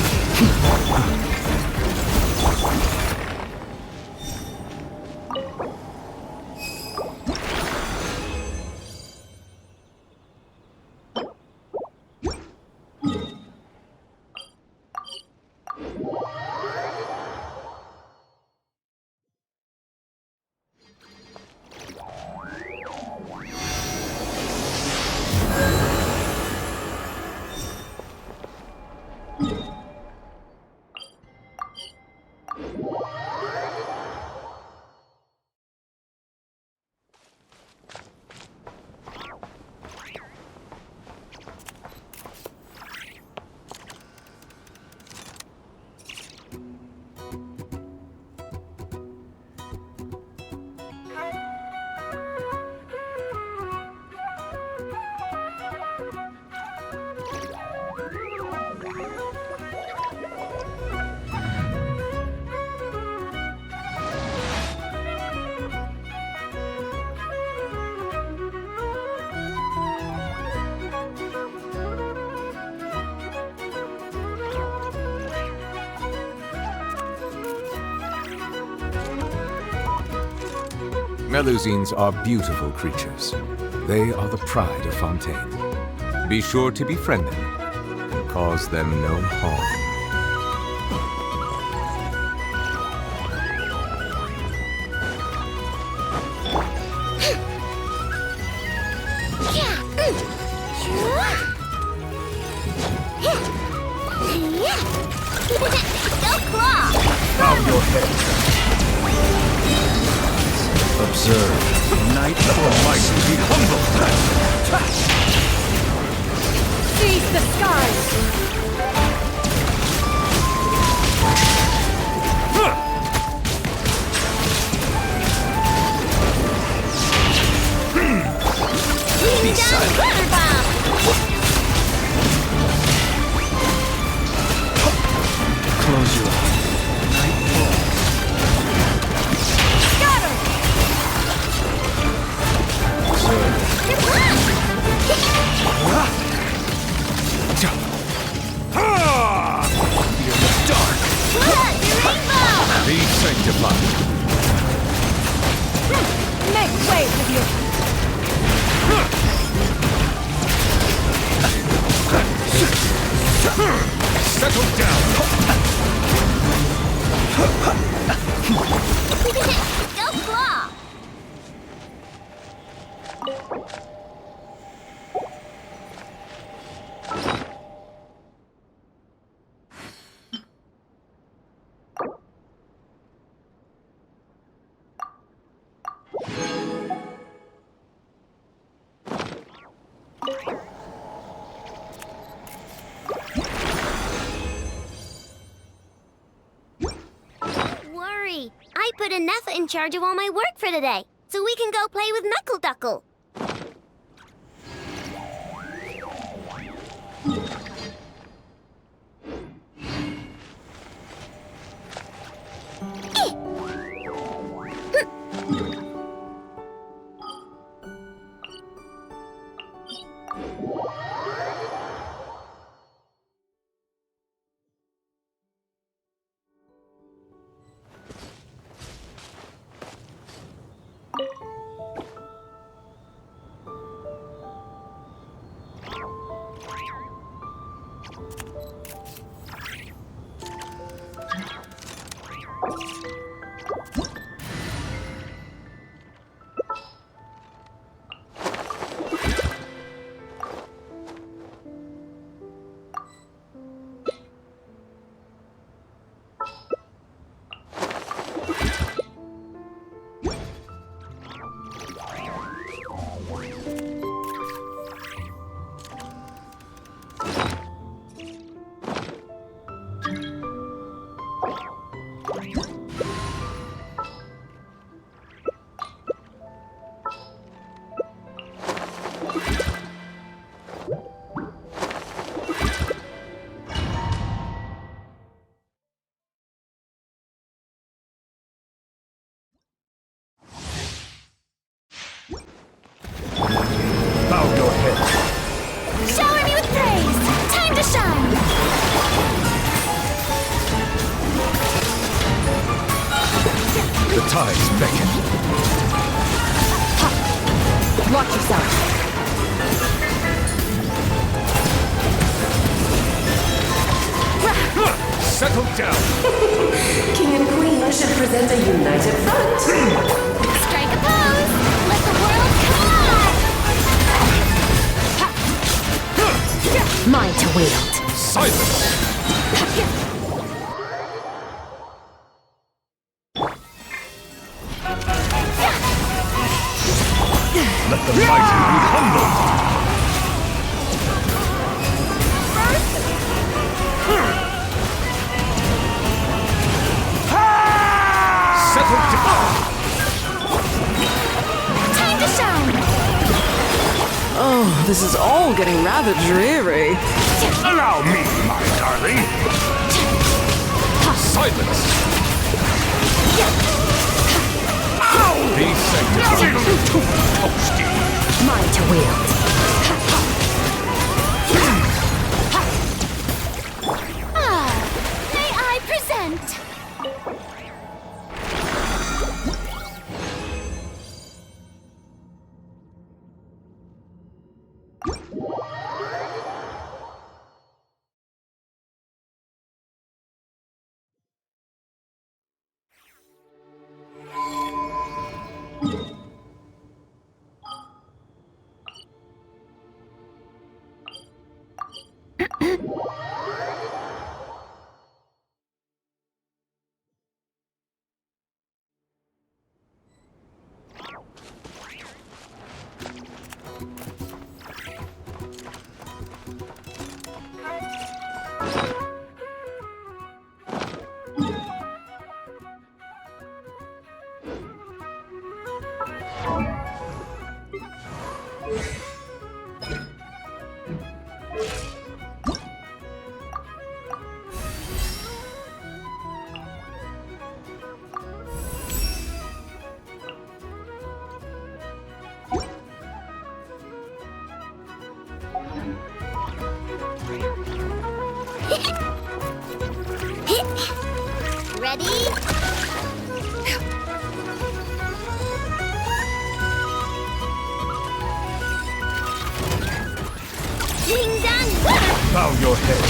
Melusines are beautiful creatures. They are the pride of Fontaine. Be sure to befriend them and cause them no harm. Go claw! Bow your head. Observe. Knight of the might be humble. Seize the skies! Be silent. Close your eyes. Night falls. Scatter! Observe. Fear the dark. Be sanctified. Make way with you! Settle down. Go claw! Worry. I put Anetha in charge of all my work for today, so we can go play with Knuckle Duckle. Bow your head. Shower me with praise! Time to shine! The tides beckon. Watch yourself! Settle down. King and Queen should present a united front. Strike a pose! Let the world collide! Mine to wield. Silence. Let the mighty be humbled. Settle down. Time to shine! Oh, this is all getting rather dreary. Allow me, my darling. Silence. Ow! Be sanctified. Toasty. Mine to wield. May I present? Ready? Ding dong! Bow your head.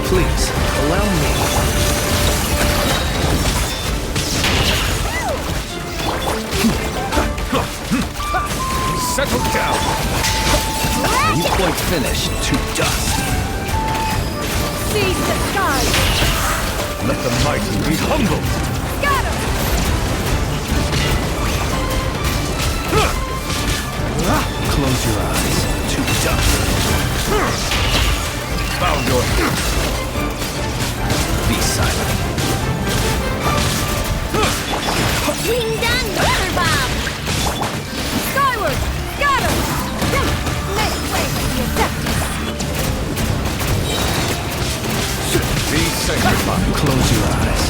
Please, allow me. Settle down. Viewpoint finished to dust. Seize the sky! Let the mighty be humbled. Scatter! Close your eyes to dust. Bow your head. Be silent. Ding dong! Water bomb! Skyward! Scatter! Make way for the Adeptus! Be sanctified. Close your eyes.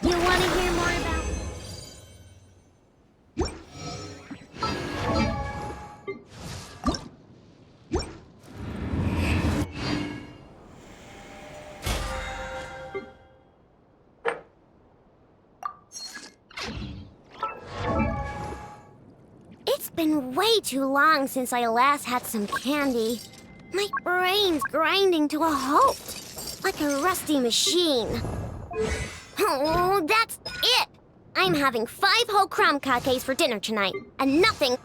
You want to hear more about... It's been way too long since I last had some candy. My brain's grinding to a halt, like a rusty machine. Oh, that's it! I'm having 5 whole crumb cupcakes for dinner tonight, and nothing...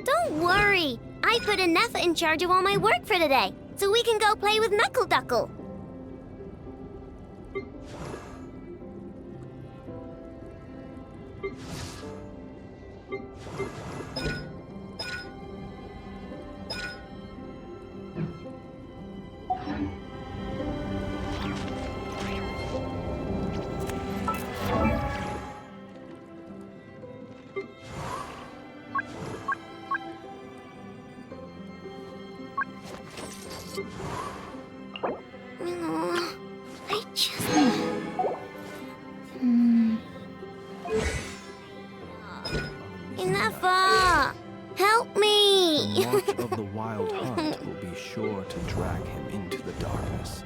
Don't worry! I put enough in charge of all my work for today, so we can go play with Knuckle Duckle. I just... Enough! Help me! The march of the wild hunt will be sure to drag him into the darkness.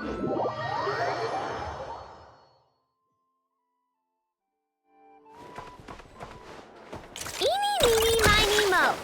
Eeny, meeny, miny, mo.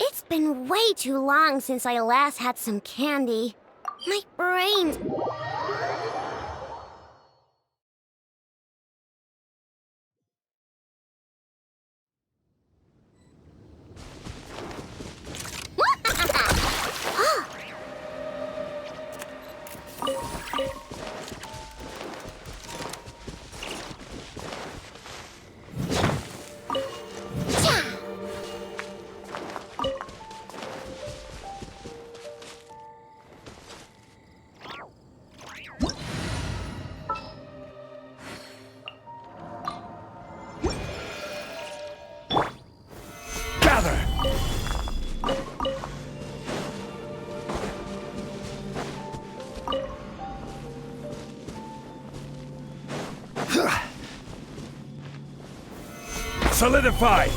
It's been way too long since I last had some candy. My brain's... Solidify!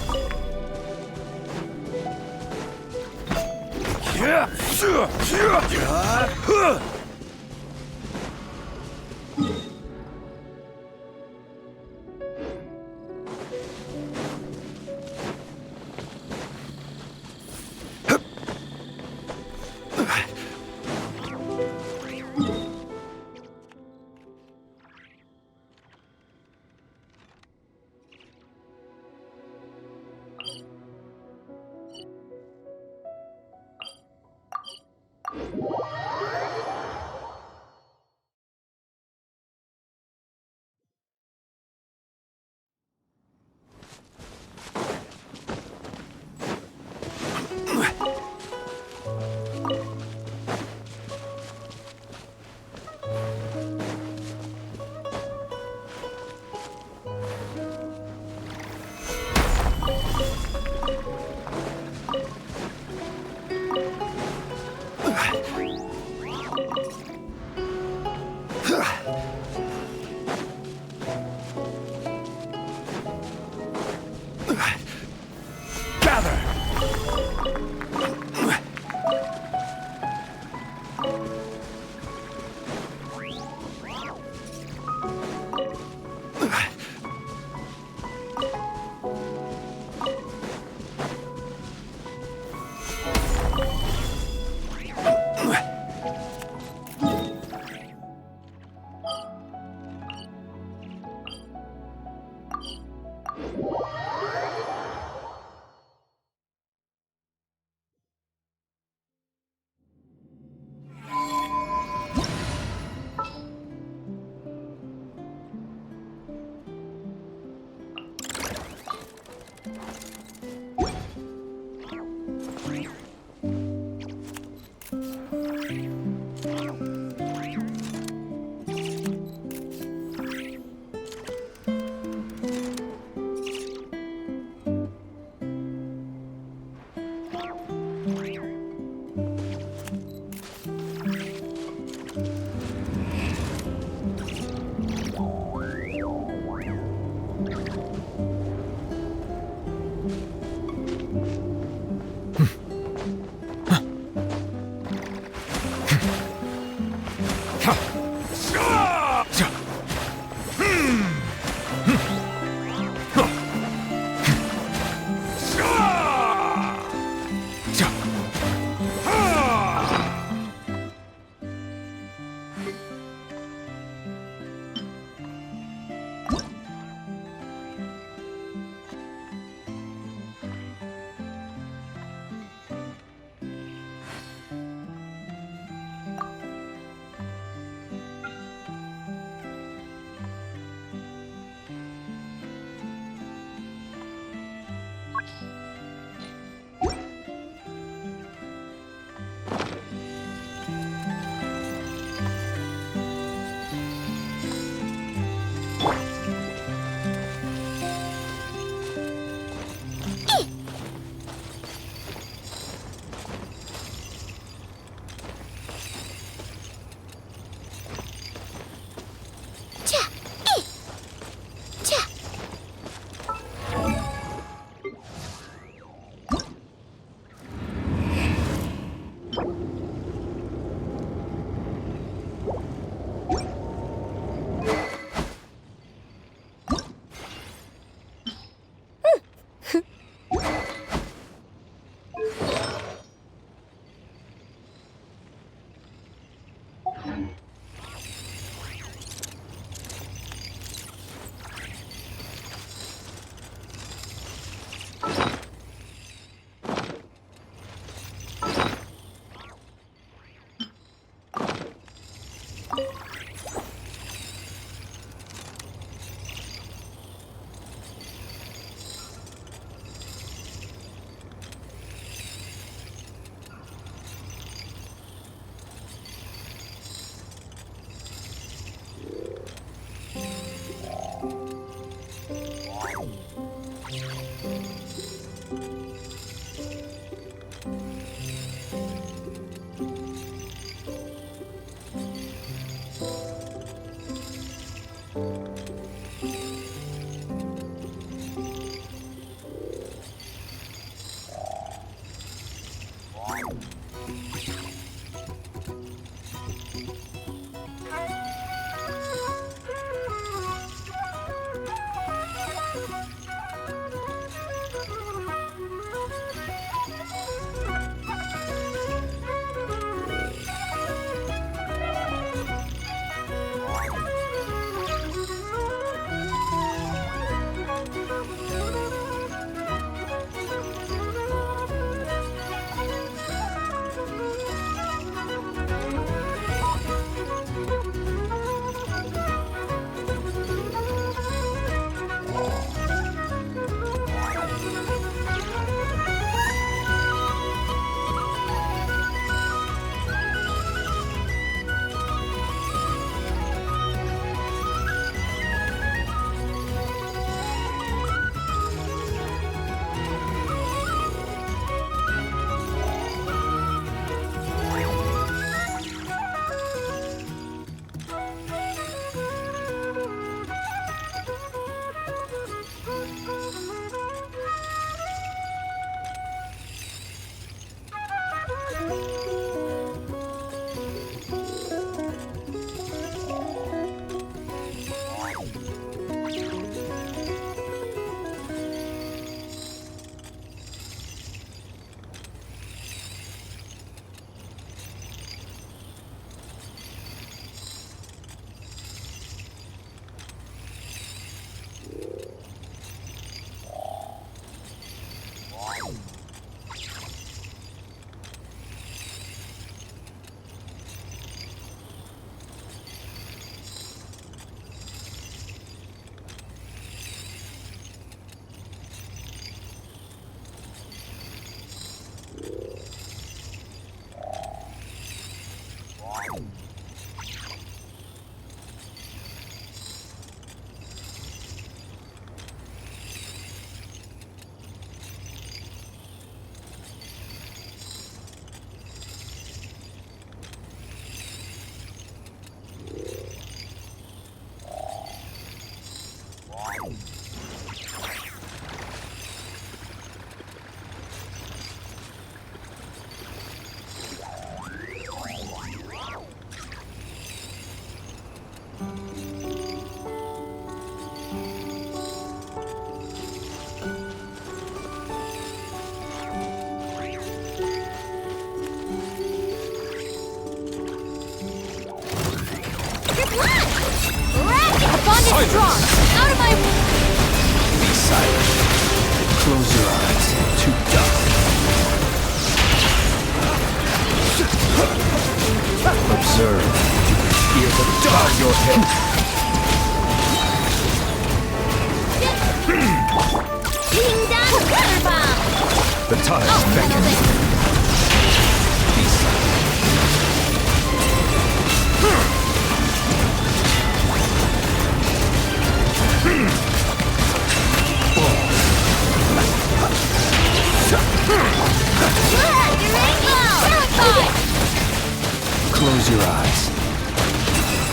Close your eyes.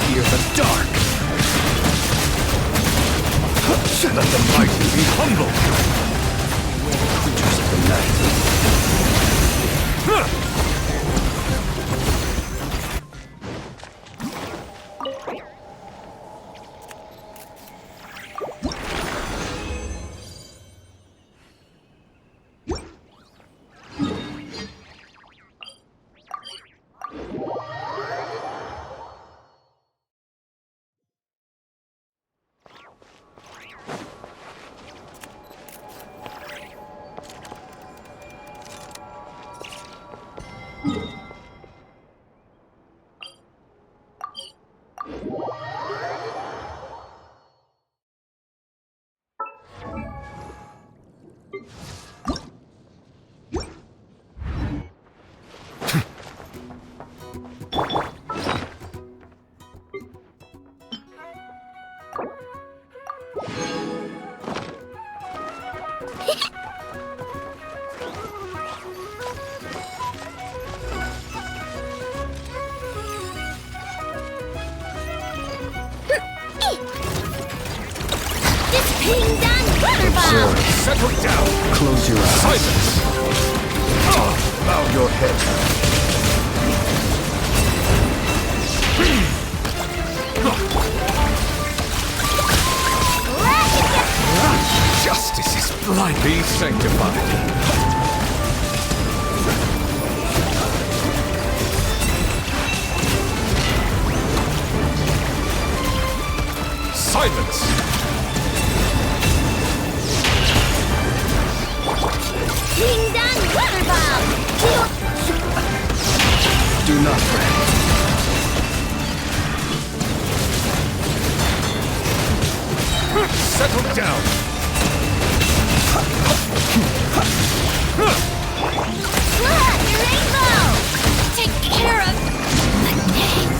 Fear the dark. Let the mighty be humble. Beware the creatures of the night. Settle down. Close your eyes. Silence. Bow your head. Justice is blind. Be sanctified. Silence! Do not fret. Settle down! Rainbow! Take care of the game!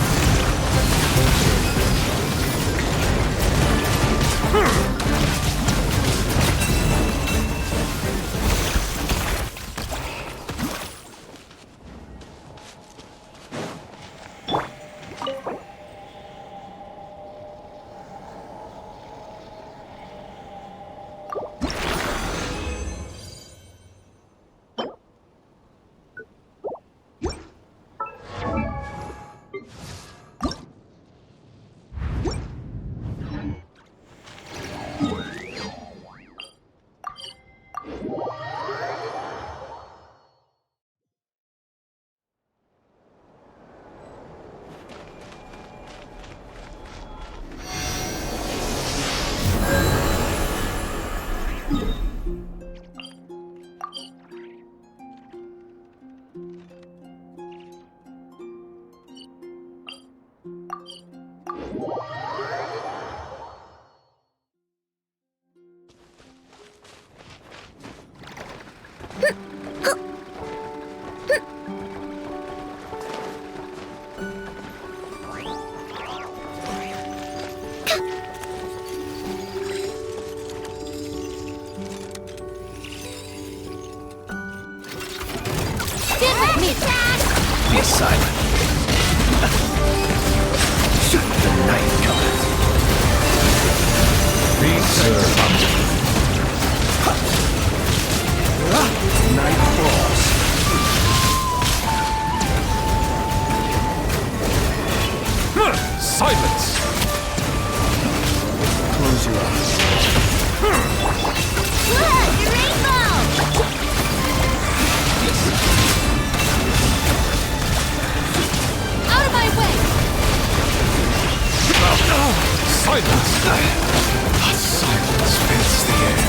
Be silent. The night cometh. Be Observe. Night falls. Silence! Close your eyes. Look! The rainbow! Out of my way! Silence! Silence fills the air.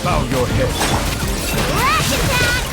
Bow your head. Lash attack!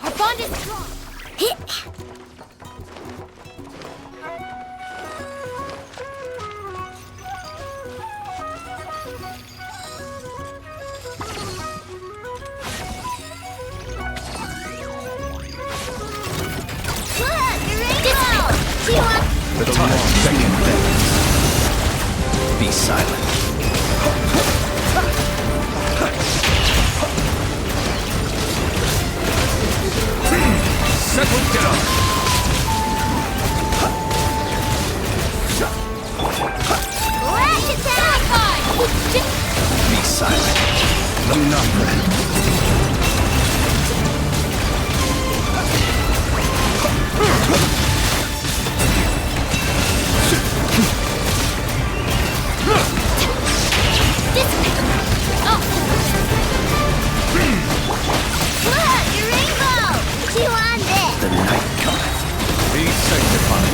Our bond is strong. The time beckons them. Be silent. Settle down. Lash attack! Be silent. Enough. The night cometh. Be sanctified.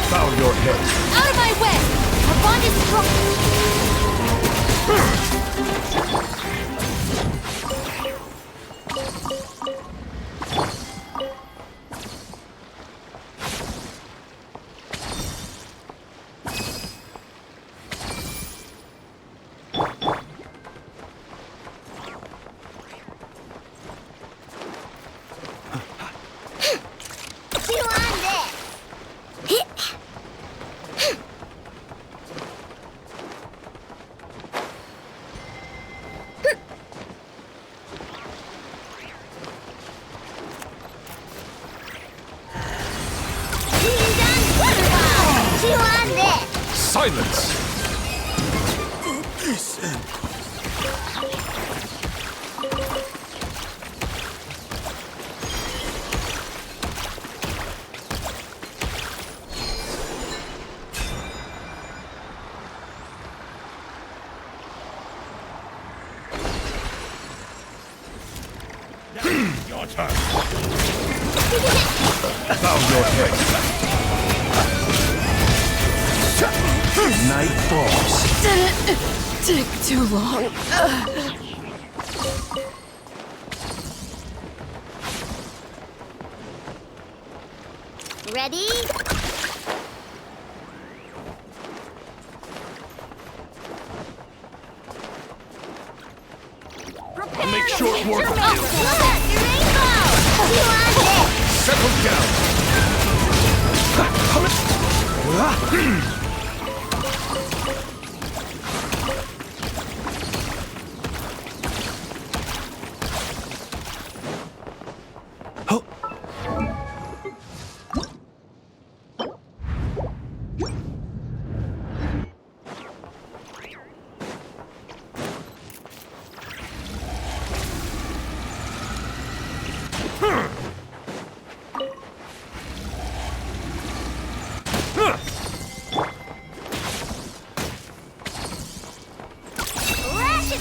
Bow your head. Out of my way! Our bond is strong! Silence! Your turn. Bow your head. Night falls. Didn't take too long. Ready? I'll make short work of you. Settle down!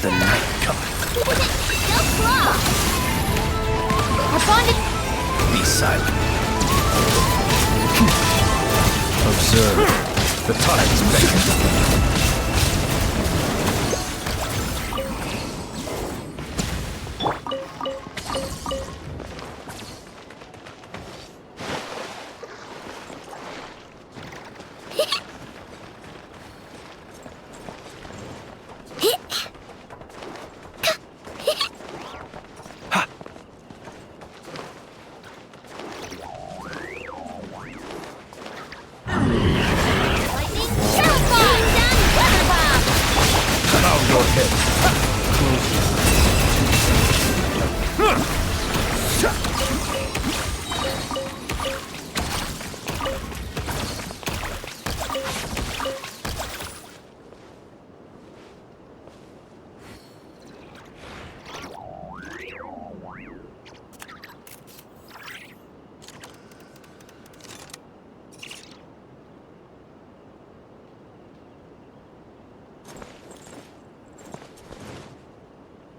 The night cometh. Be silent. Observe. The tides beckon.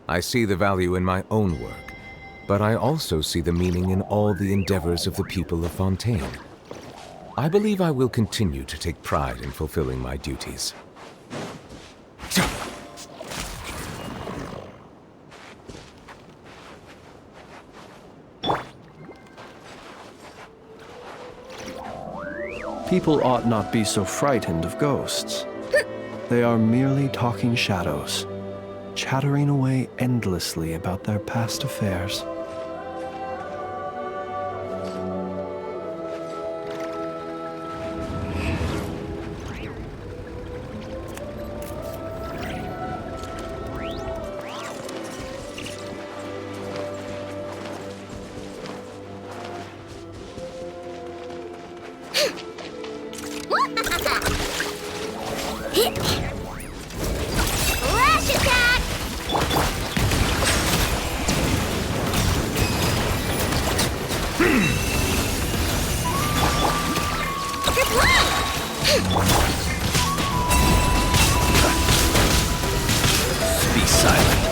I see the value in my own work, but I also see the meaning in all the endeavors of the people of Fontaine. I believe I will continue to take pride in fulfilling my duties. People ought not be so frightened of ghosts. They are merely talking shadows, chattering away endlessly about their past affairs. Lash attack! Be silent.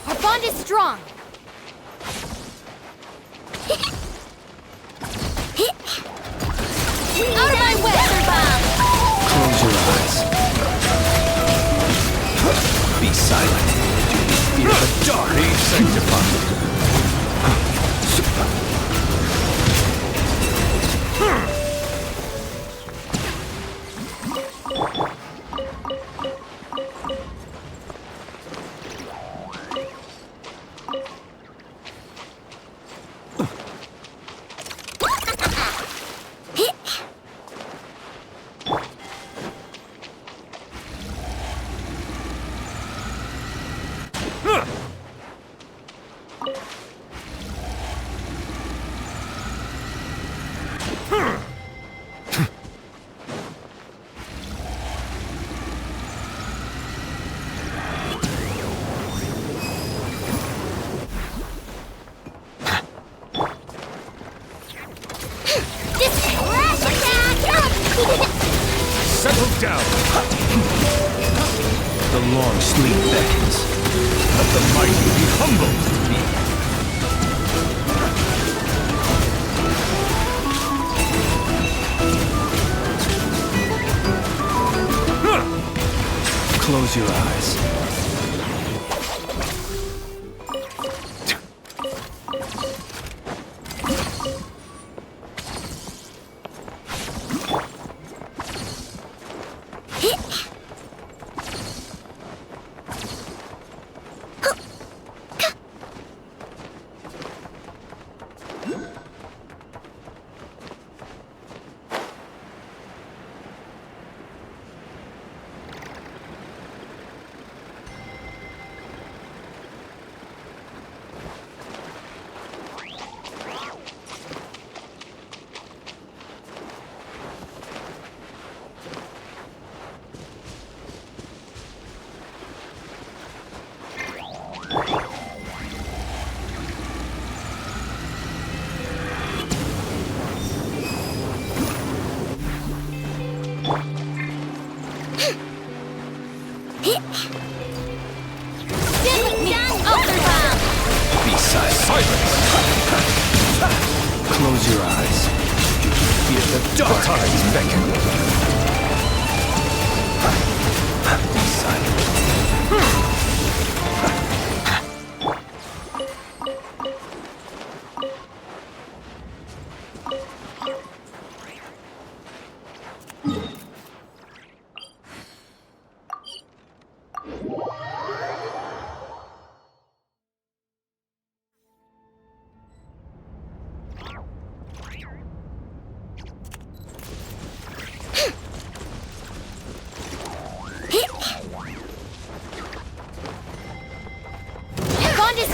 Our bond is strong. Out of my way, Bomb! Close your eyes. Be silent. Do you fear the dark? Be sanctified. Settle down! The long sleep beckons. Let the mighty be humbled! Close your eyes. Close your eyes. Fear the dark. The tides beckon. Be silent.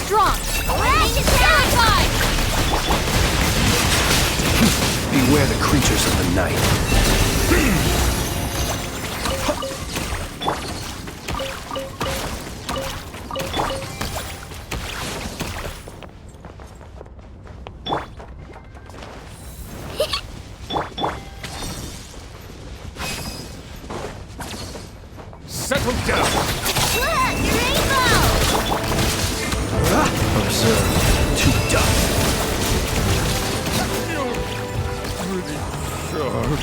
Strong! Beware the creatures of the night. Settle down! Look! Rainbow! Observe to dust. Pretty sharp.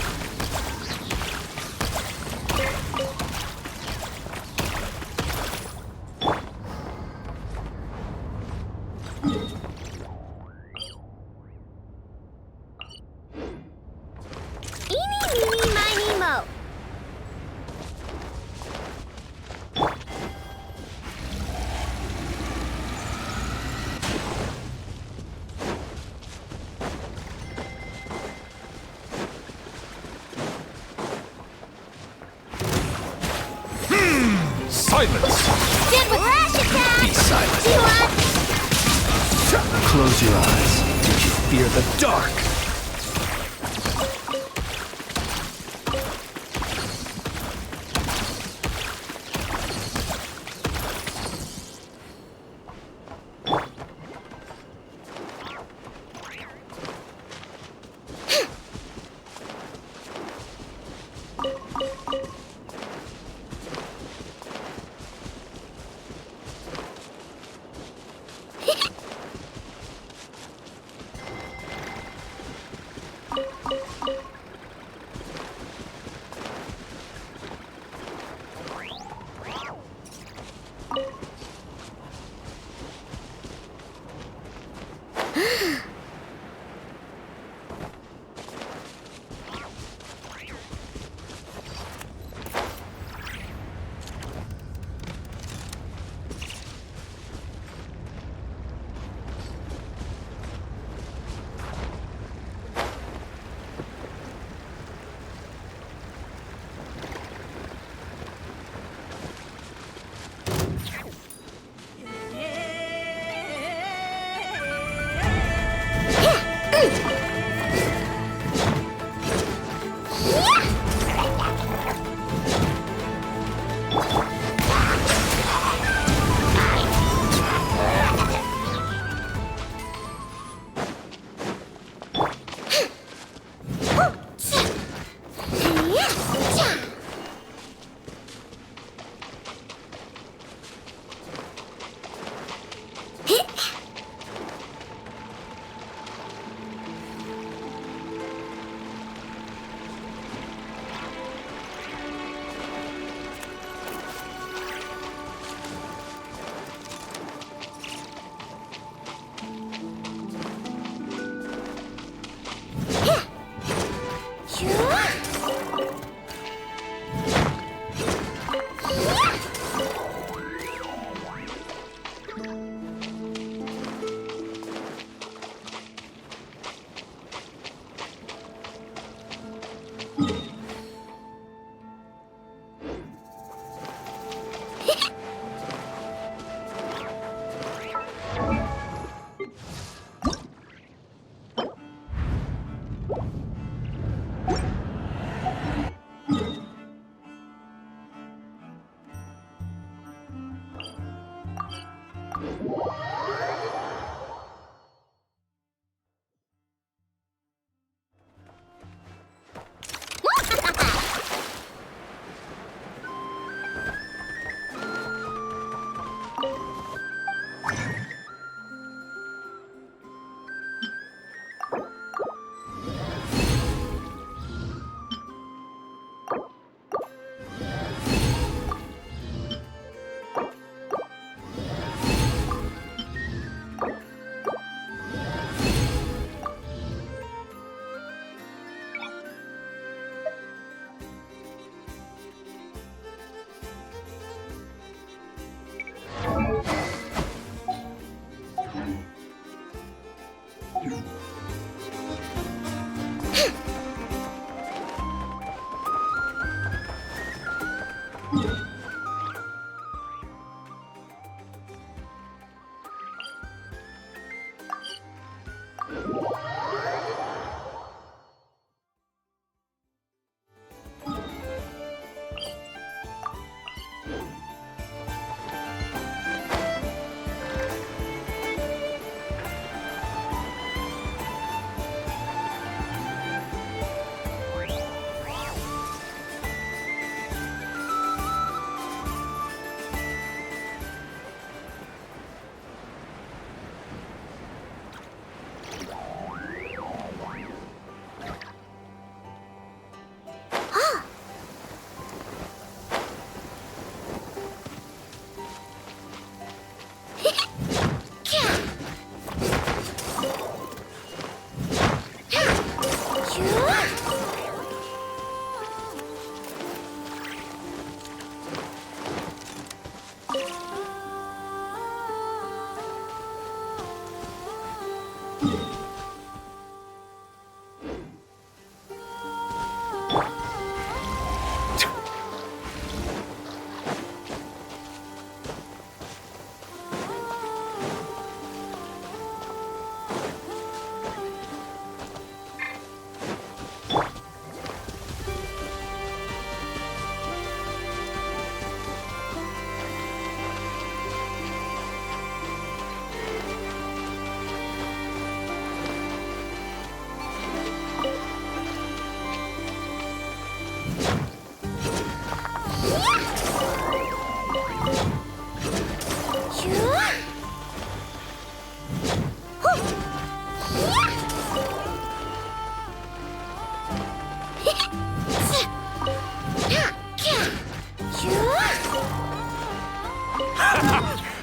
Eeny, meeny, miny, mo. Silence! Did with rash attack! Be silent. Do you want? Close your eyes. Did you fear the dark?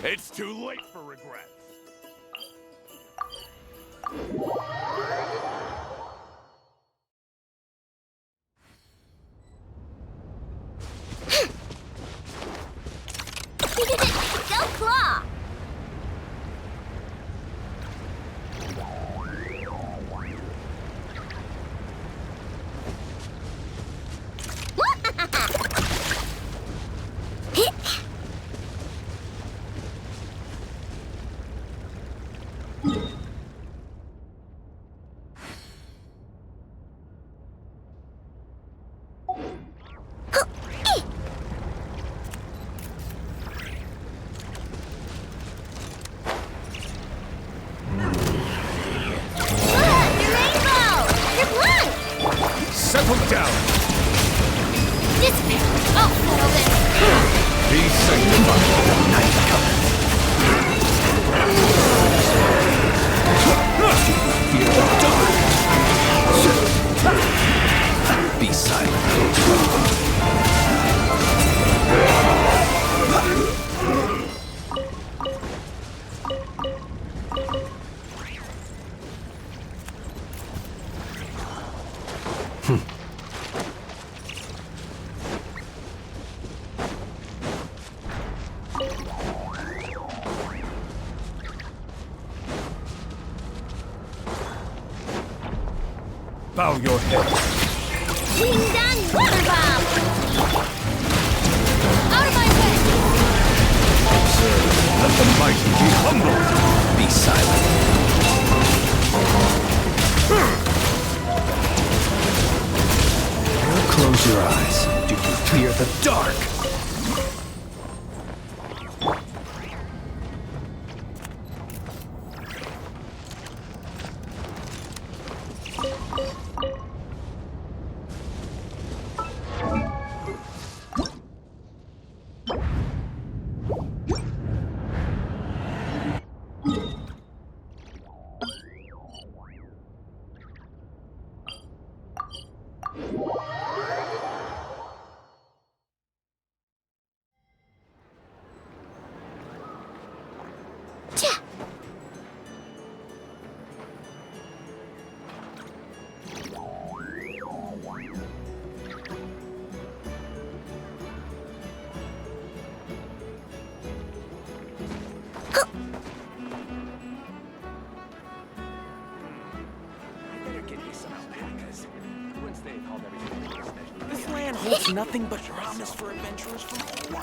It's too late for regrets. Go Claw! Settle down! Dissipate! I'll settle this! Be sanctified! Night cometh! Fear the dark! Be silent! Bow your head. Ding dong water bomb! Out of my way! Observe. Let the mighty be humble. Be silent. Now close your eyes. Do you fear the dark? It's nothing but promise for adventurers from all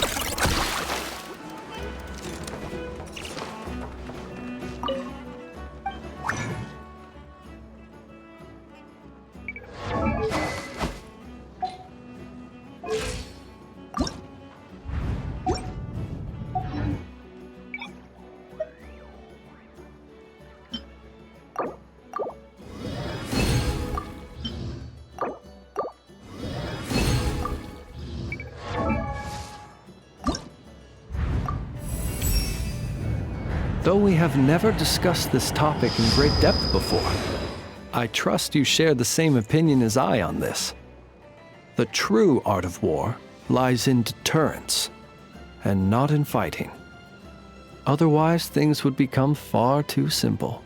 Though we have never discussed this topic in great depth before, I trust you share the same opinion as I on this. The true art of war lies in deterrence, and not in fighting. Otherwise, things would become far too simple.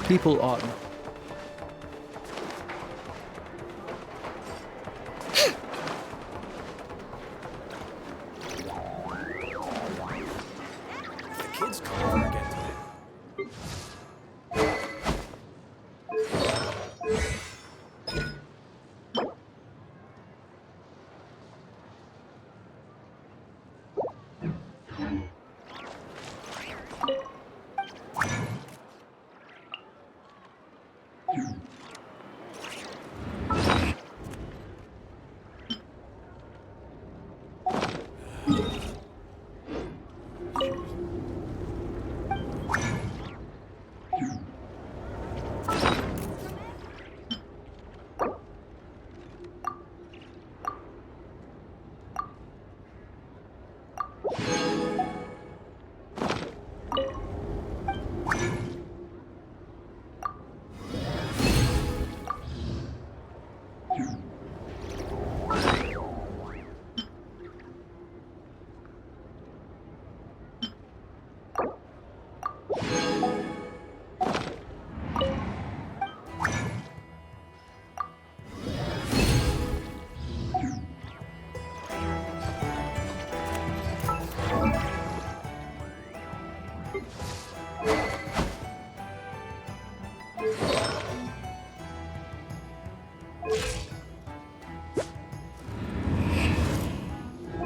People ought... the kids come over again today.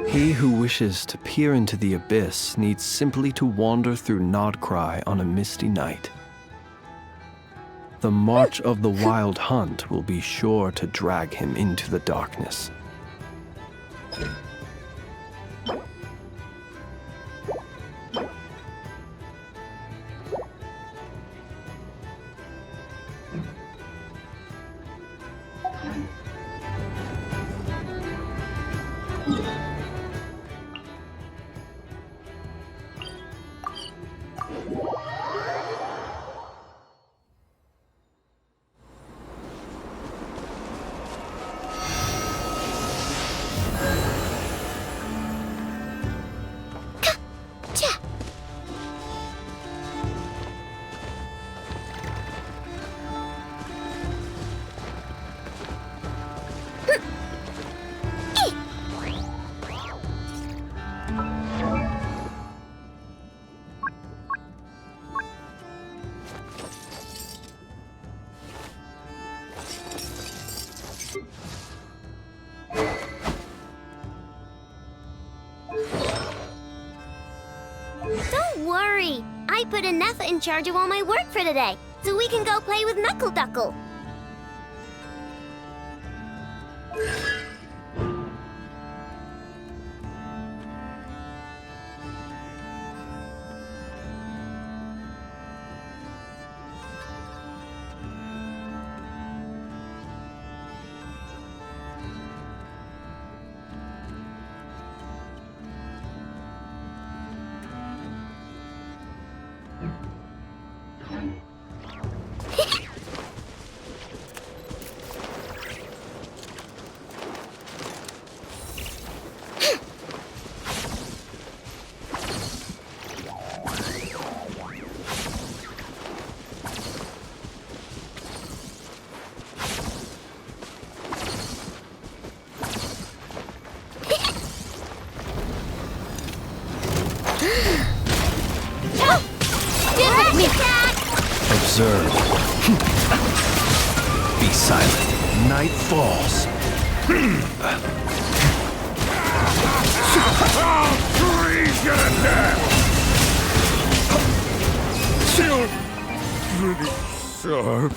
He who wishes to peer into the abyss needs simply to wander through Nodcry on a misty night. The march of the Wild Hunt will be sure to drag him into the darkness. Don't worry. I put Anetha in charge of all my work for today, so we can go play with Knuckle Duckle. Observe. Be silent. Night falls. Freeze you to death! Still pretty sharp.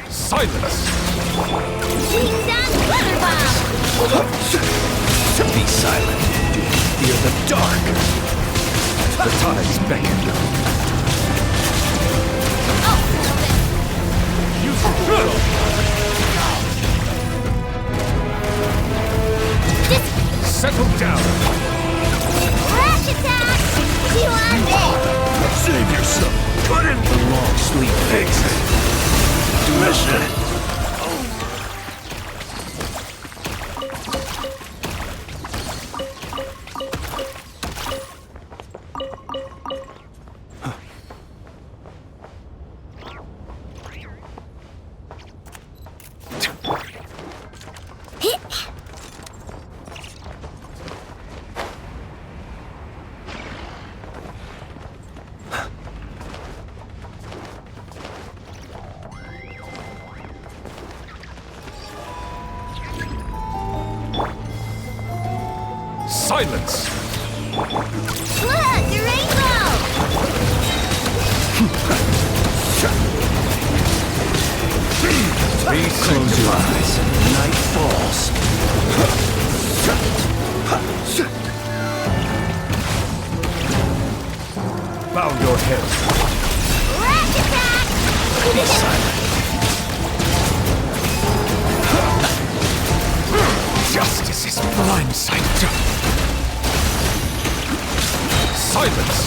Silence! Be silent. Fear the dark. The tides beckon. Use your will! Settle down! Rash attack! You on this? Save yourself. Put in the long sleep exit. Mission. Silence! Look, your rainbow! Please close your eyes. Night falls. Bow your head. Rash attack! Be silent. Justice is blindsided. Silence!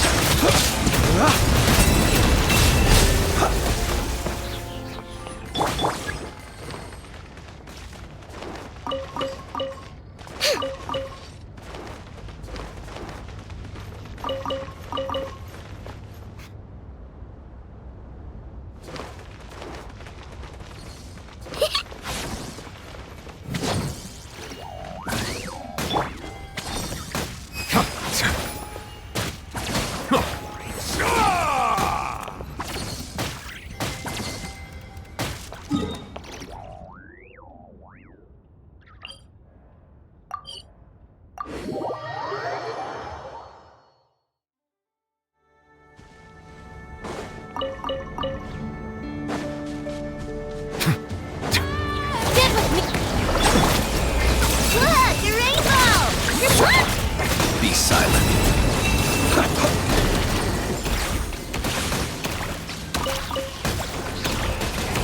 Be silent.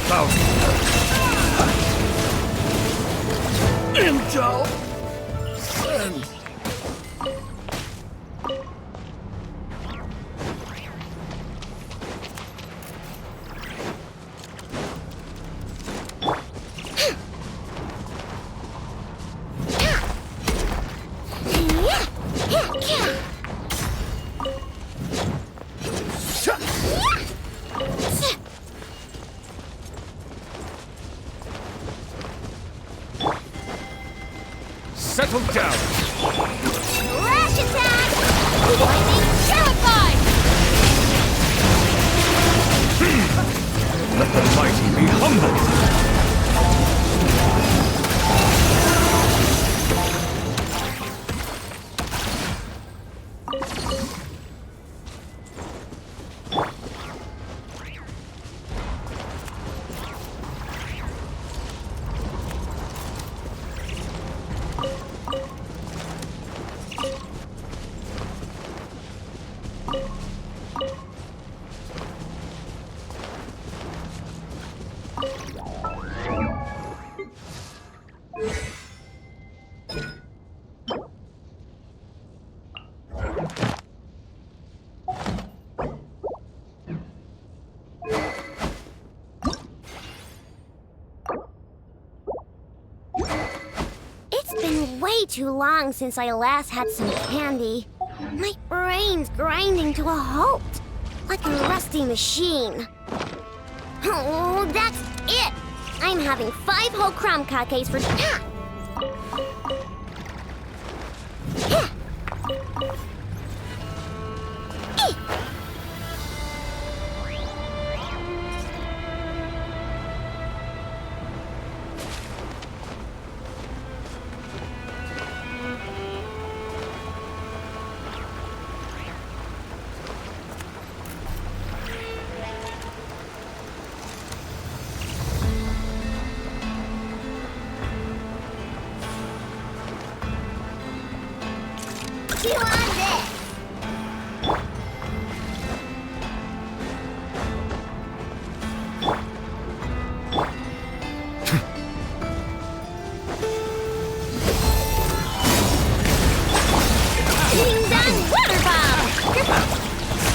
Bow. Intel. Send. Settle down! Rash attack! Lightning terrified! Let the mighty be humbled! way too long since I last had some candy. My brain's grinding to a halt, like a rusty machine. Oh, that's it! I'm having 5 whole crumb cupcakes for...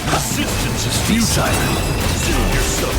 Resistance is futile. Seal yourself.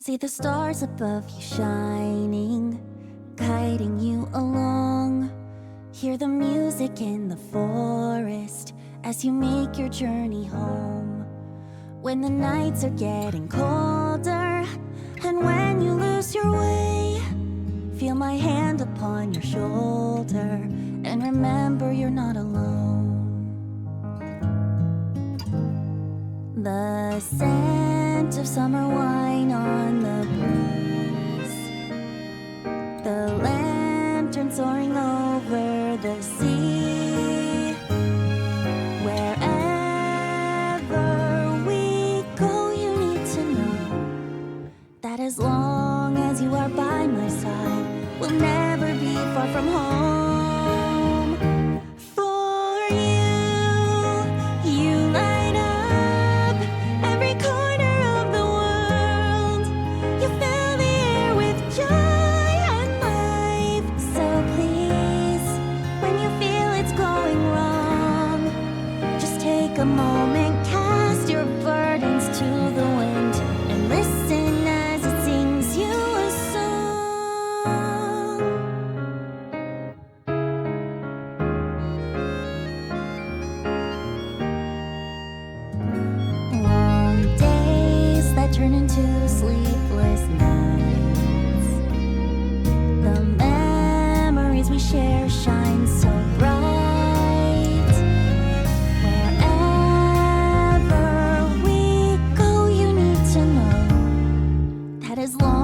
See the stars above you shining, guiding you along. Hear the music in the forest as you make your journey home. When the nights are getting colder, and when you lose your way, feel my hand upon your shoulder, and remember you're not alone. The scent of summer wine on the breeze, the lantern soaring over the sea. Wherever we go, you need to know that as long as you are by my side, we'll never be far from home. For you light up every corner of the world. You fill the air with joy and life. So please, when you feel it's going wrong, just take a moment, cast your burdens to the wind, and listen as it sings you a song. as long